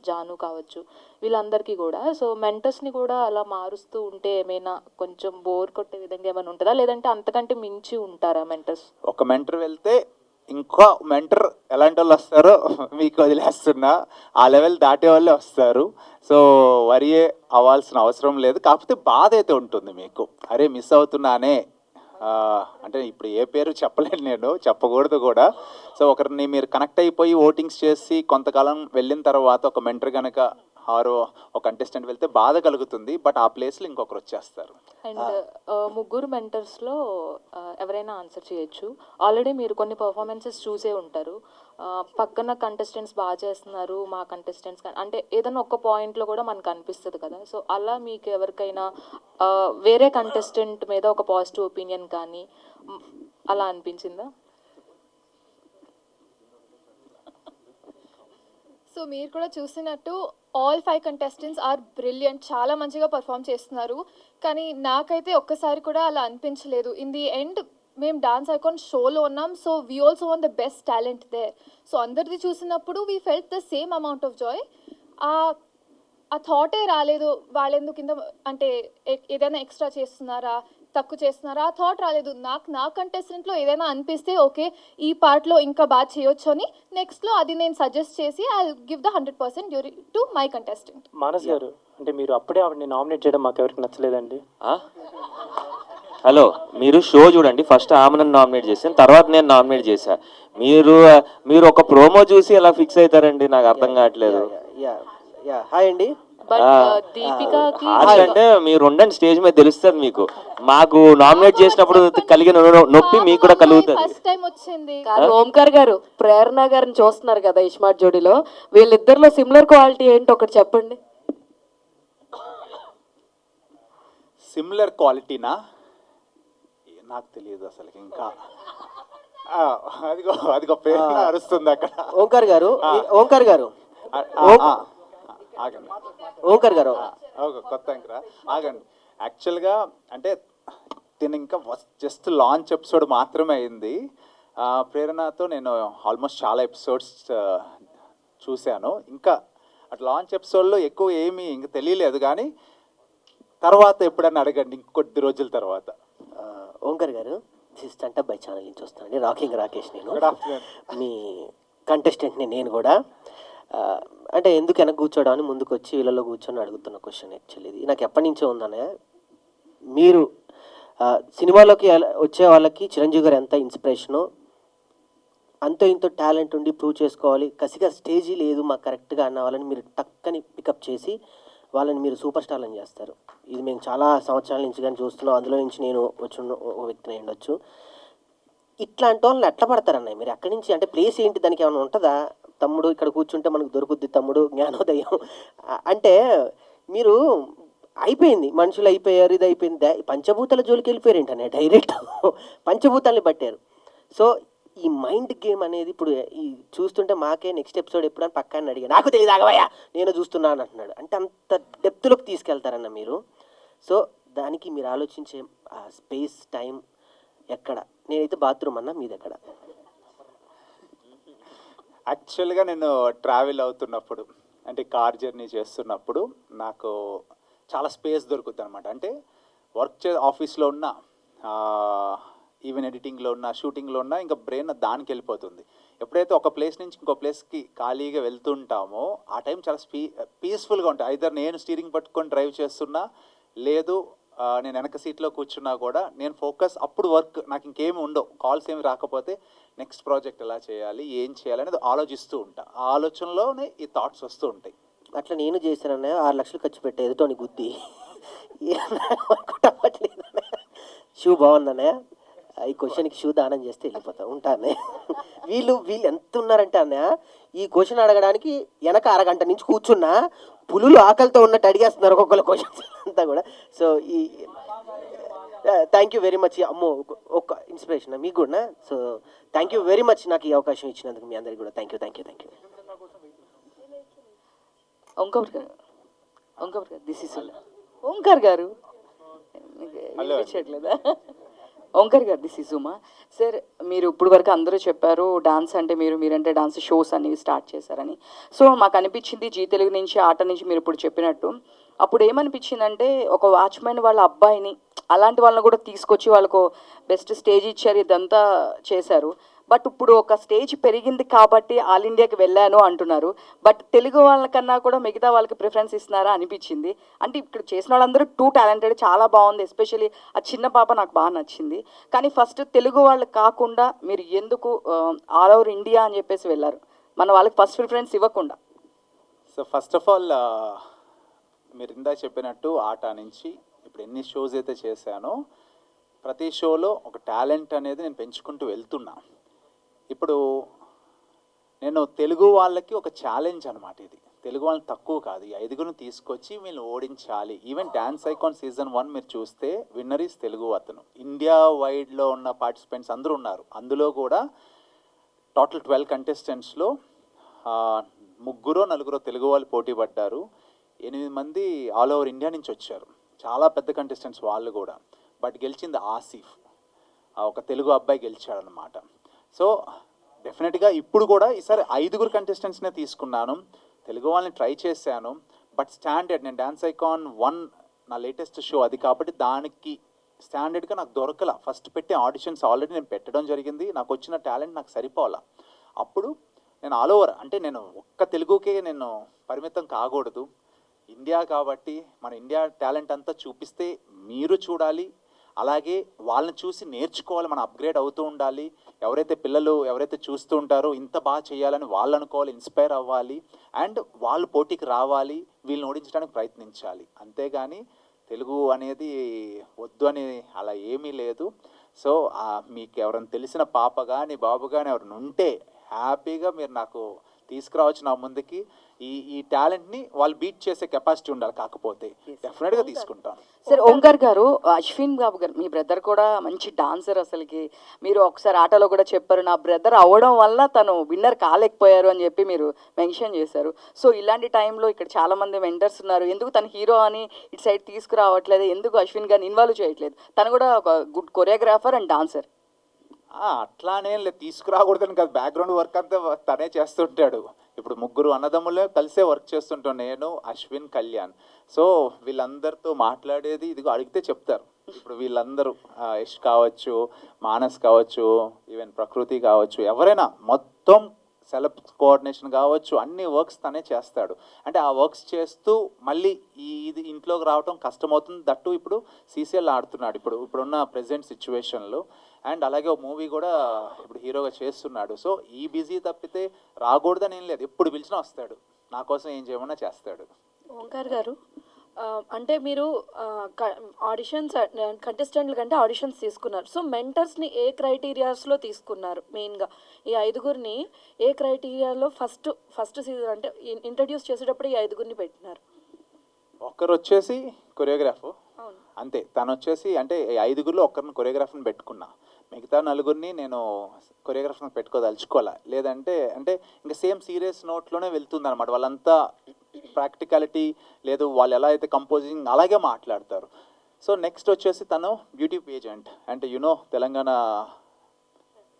జాను కావచ్చు, వీళ్ళందరికీ కూడా. సో మెంటర్స్ని కూడా అలా మారుస్తూ ఉంటే ఏమైనా కొంచెం బోర్ కొట్టే విధంగా ఏమైనా ఉంటుందా, లేదంటే అంతకంటే మించి ఉంటారా మెంటర్స్? ఒక మెంటర్ వెళ్తే ఇంకో మెంటర్ ఎలాంటి వాళ్ళు వస్తారో మీకు వదిలేస్తున్నా, ఆ లెవెల్ దాటే వాళ్ళే వస్తారు. సో వరి అవ్వాల్సిన అవసరం లేదు. కాకపోతే బాధ అయితే ఉంటుంది మీకు, అరే మిస్ అవుతున్నానే. అంటే ఇప్పుడు ఏ పేరు చెప్పలేను, నేను చెప్పకూడదు కూడా. సో ఒకరిని మీరు కనెక్ట్ అయిపోయి ఓటింగ్స్ చేసి కొంతకాలం వెళ్ళిన తర్వాత ఒక మెంటర్ కనుక ఒక కంటెస్టెంట్ వెళ్తే బాధ కలుగుతుంది. బట్ ఆ ప్లేస్లో ఇంకొకరు వచ్చేస్తారు. అండ్ ముగ్గురు మెంటర్స్లో ఎవరైనా ఆన్సర్ చేయొచ్చు. ఆల్రెడీ మీరు కొన్ని పర్ఫార్మెన్సెస్ చూసే ఉంటారు. పక్కన కంటెస్టెంట్స్ బాగా చేస్తున్నారు, మా కంటెస్టెంట్స్ అంటే ఏదైనా ఒక్క పాయింట్లో కూడా మనకు అనిపిస్తుంది కదా. సో అలా మీకు ఎవరికైనా వేరే కంటెస్టెంట్ మీద ఒక పాజిటివ్ ఒపీనియన్ కానీ అలా అనిపించిందా? సో మీరు కూడా చూసినట్టు ఆల్ 5 కంటెస్టెంట్స్ ఆర్ బ్రిలియంట్, చాలా మంచిగా పర్ఫామ్ చేస్తున్నారు. కానీ నాకైతే ఒక్కసారి కూడా అలా అనిపించలేదు. ఇన్ ది ఎండ్ మేము డాన్స్ ఐకాన్ షోలో ఉన్నాం, so we also want the best talent there. So అందరిది చూసినప్పుడు we felt the same amount of joy. ఆ థాటే రాలేదు వాళ్ళెందుకు కింద అంటే ఏదైనా ఎక్స్ట్రా చేస్తున్నారా, తక్కువ చేస్తున్నారా, ఆ థాట్ రాలేదు. నా కంటెస్టెంట్లో ఏదైనా అనిపిస్తే ఓకే ఈ పార్ట్లో ఇంకా బాగా చేయొచ్చు అని నెక్స్ట్లో అది నేను సజెస్ట్ చేసి I give the 100% during to my contestant. Manas గారు, అంటే మీరు అప్పుడే ఆవిడని నామినేట్ చేయడం మాకు ఎవరికి నచ్చలేదండి. హలో, మీరు షో చూడండి. ఫస్ట్ ఆమె నన్ను నామినేట్ చేశాను, తర్వాత నేను నామినేట్ చేశా. మీరు ఒక ప్రోమో చూసి ఎలా ఫిక్స్ అవుతారండి, నాకు అర్థం కావట్లేదు. హాయ్ అండి. బట్ దీపికాకి అంటే మీరు ఉండండి, స్టేజ్ మీద తెలుస్తుంది మీకు. మాకు నామినేట్ చేసినప్పుడు కలిగిన నొప్పి మీకు కూడా కలుగుతుంది. ఫస్ట్ టైం వచ్చింది. కాదు, ఓంకార్ గారు ప్రేరణ గారిని చూస్తున్నారు కదా ఇస్మార్ట్ జోడీలో, వీళ్ళిద్దరిలో సిమిలర్ క్వాలిటీ ఏంటి ఒకటి చెప్పండి. సిమిలర్ క్వాలిటీనా నాకు తెలియదు అసలు. ఇంకా అదిగో ప్రేరణ అరుస్తుంది అక్కడ. ఓంకార్ గారు ఆగండి, ఓంకార్ గారు కొత్త ఇంకా ఆగండి. యాక్చువల్గా అంటే దీని ఇంకా జస్ట్ లాంచ్ ఎపిసోడ్ మాత్రమే అయింది. ప్రేరణతో నేను ఆల్మోస్ట్ చాలా ఎపిసోడ్స్ చూశాను. ఇంకా అట్లా లాంచ్ ఎపిసోడ్లో ఎక్కువ ఏమీ ఇంక తెలియలేదు, కానీ తర్వాత ఎప్పుడన్నా అడగండి ఇంకొద్ది రోజుల తర్వాత. ఓంకర్ గారు, this stunt up by channel నుంచి వస్తానండి. రాకింగ్ రాకేష్ నేను. Good afternoon. మీ కంటెస్టెంట్ని నేను కూడా. అంటే ఎందుకు వెనక కూర్చోవడం అని ముందుకు వచ్చి వీళ్ళలో కూర్చొని అడుగుతున్న క్వశ్చన్ యాక్చువల్లీ ఇది నాకు ఎప్పటి నుంచో ఉందనే. మీరు సినిమాలోకి వచ్చే వాళ్ళకి చిరంజీవి గారు ఎంత ఇన్స్పిరేషనో, అంతో ఇంతో టాలెంట్ ఉండి ప్రూవ్ చేసుకోవాలి, కసిగా స్టేజీ లేదు మాకు కరెక్ట్గా అన్న వాళ్ళని మీరు టక్కని పికప్ చేసి వాళ్ళని మీరు సూపర్ స్టార్లను చేస్తారు. ఇది మేము చాలా సంవత్సరాల నుంచి కానీ చూస్తున్నాం. అందులో నుంచి నేను వచ్చి ఒక వ్యక్తిని ఉండొచ్చు. ఇట్లాంటి వాళ్ళని ఎట్లా పడతారన్నయ్య మీరు అక్కడి నుంచి? అంటే ప్లేస్ ఏంటి, దానికి ఏమైనా ఉంటుందా? తమ్ముడు ఇక్కడ కూర్చుంటే మనకు దొరుకుద్ది తమ్ముడు, జ్ఞానోదయం అంటే మీరు అయిపోయింది, మనుషులు అయిపోయారు, ఇది అయిపోయింది, పంచభూతాల జోలికి వెళ్ళిపోయారు ఏంటనే డైరెక్ట్ పంచభూతాలని పట్టారు. సో ఈ మైండ్ గేమ్ అనేది ఇప్పుడు ఈ చూస్తుంటే మాకే నెక్స్ట్ ఎపిసోడ్ ఎప్పుడు అని పక్కాన్ని అడిగా, నాకు తెలియదు ఆగవయ్యా నేను చూస్తున్నాను అంటున్నాడు. అంటే అంత డెప్త్లోకి తీసుకెళ్తారన్న మీరు. సో దానికి మీరు ఆలోచించే స్పేస్ టైం ఎక్కడ? నేనైతే బాత్రూమ్ అన్నా, మీది ఎక్కడ? యాక్చువల్గా నేను ట్రావెల్ అవుతున్నప్పుడు అంటే కార్ జర్నీ చేస్తున్నప్పుడు నాకు చాలా స్పేస్ దొరుకుతుంది అనమాట. అంటే వర్క్ ఆఫీస్లో ఉన్న, ఈవెన్ ఎడిటింగ్లో ఉన్న, షూటింగ్లో ఉన్న, ఇంకా బ్రెయిన్ దానికి వెళ్ళిపోతుంది. ఎప్పుడైతే ఒక ప్లేస్ నుంచి ఇంకో ప్లేస్కి ఖాళీగా వెళ్తుంటామో ఆ టైం చాలా పీస్ఫుల్గా ఉంటుంది. ఐదర్ నేను స్టీరింగ్ పట్టుకొని డ్రైవ్ చేస్తున్నా, లేదు నేను వెనక సీట్లో కూర్చున్నా కూడా నేను ఫోకస్ అప్పుడు వర్క్, నాకు ఇంకేమి ఉండవు. కాల్స్ ఏమి రాకపోతే నెక్స్ట్ ప్రాజెక్ట్ ఎలా చేయాలి, ఏం చేయాలి అనేది ఆలోచిస్తూ ఉంటా. ఆ ఆలోచనలోనే ఈ థాట్స్ వస్తూ ఉంటాయి. అట్లా నేను చేశానన్న 6 లక్షలు ఖర్చు పెట్టే ఎదుటోని గుద్ది షూ బాగుందన్నయ్య, ఈ క్వశ్చన్కి షూ దానం చేస్తే వెళ్ళిపోతా ఉంటానే. వీళ్ళు ఎంత ఉన్నారంటే అన్నయ్య, ఈ క్వశ్చన్ అడగడానికి వెనక అరగంట నుంచి కూర్చున్నా పులులు ఆకలితో ఉన్నట్టు అడిగేస్తున్నారు ఒక్కొక్కరు క్వశ్చన్స్ అంతా కూడా. సో ఈ థ్యాంక్ యూ వెరీ మచ్. అమ్మో ఒక ఇన్స్పిరేషన్ మీకు కూడా. So thank you very much నాకు ఈ అవకాశం ఇచ్చినందుకు మీ అందరికీ కూడా థ్యాంక్ యూ. ఓంకార్ గారు దిస్ ఇస్ ఓంకార్ గారు వినిపించట్లేదా? ఓంకార్ గారు దిస్ ఇస్ ఉమా. సార్ మీరు ఇప్పుడు వరకు అందరూ చెప్పారు డాన్స్ అంటే మీరంటే డాన్స్ షోస్ అనేవి స్టార్ట్ చేశారని. సో మాకు అనిపించింది జీ తెలుగు నుంచి, ఆట నుంచి మీరు ఇప్పుడు చెప్పినట్టు అప్పుడు ఏమనిపించిందంటే ఒక వాచ్మెన్ వాళ్ళ అబ్బాయిని అలాంటి వాళ్ళని కూడా తీసుకొచ్చి వాళ్ళకు బెస్ట్ స్టేజ్ ఇచ్చారు, ఇదంతా చేశారు. బట్ ఇప్పుడు ఒక స్టేజ్ పెరిగింది కాబట్టి ఆల్ ఇండియాకి వెళ్ళాను అంటున్నారు. బట్ తెలుగు వాళ్ళకన్నా కూడా మిగతా వాళ్ళకి ప్రిఫరెన్స్ ఇస్తున్నారా అనిపించింది. అంటే ఇక్కడ చేసిన వాళ్ళందరూ టూ టాలెంటెడ్, చాలా బాగుంది. ఎస్పెషల్లీ ఆ చిన్న పాప నాకు బాగా నచ్చింది. కానీ ఫస్ట్ తెలుగు వాళ్ళు కాకుండా మీరు ఎందుకు ఆల్ ఓవర్ ఇండియా అని చెప్పేసి వెళ్ళారు, మన వాళ్ళకి ఫస్ట్ ప్రిఫరెన్స్ ఇవ్వకుండా? సో ఫస్ట్ ఆఫ్ ఆల్ మీరు ఇందాక చెప్పినట్టు ఆట నుంచి ఇప్పుడు ఎన్ని షోస్ అయితే చేశానో ప్రతి షోలో ఒక టాలెంట్ అనేది నేను పెంచుకుంటూ వెళ్తున్నా. ఇప్పుడు నేను తెలుగు వాళ్ళకి ఒక ఛాలెంజ్ అనమాట ఇది. తెలుగు వాళ్ళని తక్కువ కాదు, ఈ 5గురిని తీసుకొచ్చి వీళ్ళు ఓడించాలి. ఈవెన్ డాన్స్ ఐకాన్ సీజన్ 1 మీరు చూస్తే విన్నర్ ఈస్ తెలుగు అతను. ఇండియా వైడ్లో ఉన్న పార్టిసిపెంట్స్ అందరూ ఉన్నారు. అందులో కూడా టోటల్ 12 కంటెస్టెంట్స్లో 3-4 తెలుగు వాళ్ళు పోటీ పడ్డారు. 8 మంది ఆల్ ఓవర్ ఇండియా నుంచి వచ్చారు. చాలా పెద్ద కంటెస్టెంట్స్ వాళ్ళు కూడా. బట్ గెలిచింది ఒక తెలుగు అబ్బాయి గెలిచాడనమాట. సో డెఫినెట్గా ఇప్పుడు కూడా ఈసారి 5 కంటెస్టెంట్స్నే తీసుకున్నాను, తెలుగు వాళ్ళని ట్రై చేశాను. బట్ స్టాండర్డ్, నేను డాన్స్ ఐకాన్ 1 నా లేటెస్ట్ షో అది కాబట్టి దానికి స్టాండర్డ్గా నాకు దొరకల. ఫస్ట్ పెట్టే ఆడిషన్స్ ఆల్రెడీ నేను పెట్టడం జరిగింది, నాకు వచ్చిన టాలెంట్ నాకు సరిపోవాలా. అప్పుడు నేను ఆల్ ఓవర్, అంటే నేను ఒక్క తెలుగుకే నేను పరిమితం కాకూడదు, ఇండియా కాబట్టి మన ఇండియా టాలెంట్ అంతా చూపిస్తే మీరు చూడాలి, అలాగే వాళ్ళని చూసి నేర్చుకోవాలి, మనం అప్గ్రేడ్ అవుతూ ఉండాలి. ఎవరైతే పిల్లలు ఎవరైతే చూస్తూ ఉంటారో ఇంత బాగా చేయాలని వాళ్ళు అనుకోవాలి, ఇన్స్పైర్ అవ్వాలి, అండ్ వాళ్ళు పోటీకి రావాలి, వీళ్ళని ఓడించడానికి ప్రయత్నించాలి. అంతేగాని తెలుగు అనేది వద్దు అని అలా ఏమీ లేదు. సో మీకు ఎవరైనా తెలిసిన పాప కానీ బాబు కానీ ఎవరైనా ఉంటే హ్యాపీగా మీరు నాకు తీసుకురావచ్చు నా ముందుకి. ఈ టాలెంట్ని వాళ్ళు బీట్ చేసే కెపాసిటీ ఉండాలి, కాకపోతే డెఫినెట్గా తీసుకుంటాను. సార్ ఓంకార్ గారు, అశ్విన్ బాబు గారు మీ బ్రదర్ కూడా మంచి డాన్సర్. అసలుకి మీరు ఒకసారి ఆటలో కూడా చెప్పారు, నా బ్రదర్ అవ్వడం వల్ల తను విన్నర్ కాలేకపోయారు అని చెప్పి మీరు మెన్షన్ చేశారు. సో ఇలాంటి టైంలో ఇక్కడ చాలా మంది మెంటర్స్ ఉన్నారు, ఎందుకు తను హీరో అని ఇటు సైడ్ తీసుకురావట్లేదు, ఎందుకు అశ్విన్ గారిని ఇన్వాల్వ్ చేయట్లేదు? తను కూడా ఒక గుడ్ కొరియోగ్రాఫర్ అండ్ డాన్సర్. అట్లానే లేదు, తీసుకురాకూడదని కాదు, బ్యాక్గ్రౌండ్ వర్క్ అంతా తనే చేస్తుంటాడు. ఇప్పుడు 3 అన్నదమ్ములే కలిసే వర్క్ చేస్తుంటాం, నేను, అశ్విన్, కళ్యాణ్. సో వీళ్ళందరితో మాట్లాడేది ఇదిగో అడిగితే చెప్తారు. ఇప్పుడు వీళ్ళందరూ యష్ కావచ్చు, మానస్ కావచ్చు, ఈవెన్ ప్రకృతి కావచ్చు, ఎవరైనా మొత్తం సెలబ్ కోఆర్డినేషన్ కావచ్చు, అన్ని వర్క్స్ తనే చేస్తాడు. అంటే ఆ వర్క్స్ చేస్తూ మళ్ళీ ఇది ఇంట్లోకి రావడం కష్టమవుతుంది. దట్టు ఇప్పుడు సీసీఎల్ ఆడుతున్నాడు ఇప్పుడున్న ప్రెజెంట్ సిచ్యువేషన్లో, అండ్ అలాగే ఒక మూవీ కూడా ఇప్పుడు హీరోగా చేస్తున్నాడు. సో ఈ బిజీ తప్పితే రాకూడదని ఏం లేదు, ఎప్పుడు పిలిచినా వస్తాడు, నా కోసం ఏం చేయమన్నా చేస్తాడు. ఓంకార్ గారు, అంటే మీరు ఆడిషన్స్ కంటెస్టెంట్ల కంటే ఆడిషన్స్ తీసుకున్నారు. సో మెంటర్స్ని ఏ క్రైటీరియాస్లో తీసుకున్నారు? మెయిన్గా ఈ 5గురిని ఏ క్రైటీరియాలో ఫస్ట్ సీజన్ అంటే ఇంట్రడ్యూస్ చేసేటప్పుడు ఈ 5గురిని పెట్టినారు? ఒక్కరు వచ్చేసి కొరియోగ్రాఫర్, అంతే. తను వచ్చేసి అంటే 5గురిలో ఒక్కరిని కొరియోగ్రాఫర్ని పెట్టుకున్నా, మిగతా 4గురిని నేను కొరియోగ్రాఫర్ని పెట్టుకోదలుచుకోవాలా. లేదంటే అంటే ఇంకా సేమ్ సీరియస్ నోట్లోనే వెళ్తుంది అనమాట. వాళ్ళంతా ప్రాక్టికాలిటీ లేదు, వాళ్ళు ఎలా అయితే కంపోజింగ్ అలాగే మాట్లాడతారు. సో నెక్స్ట్ వచ్చేసి తను బ్యూటీ పేజెంట్, అంటే తెలంగాణ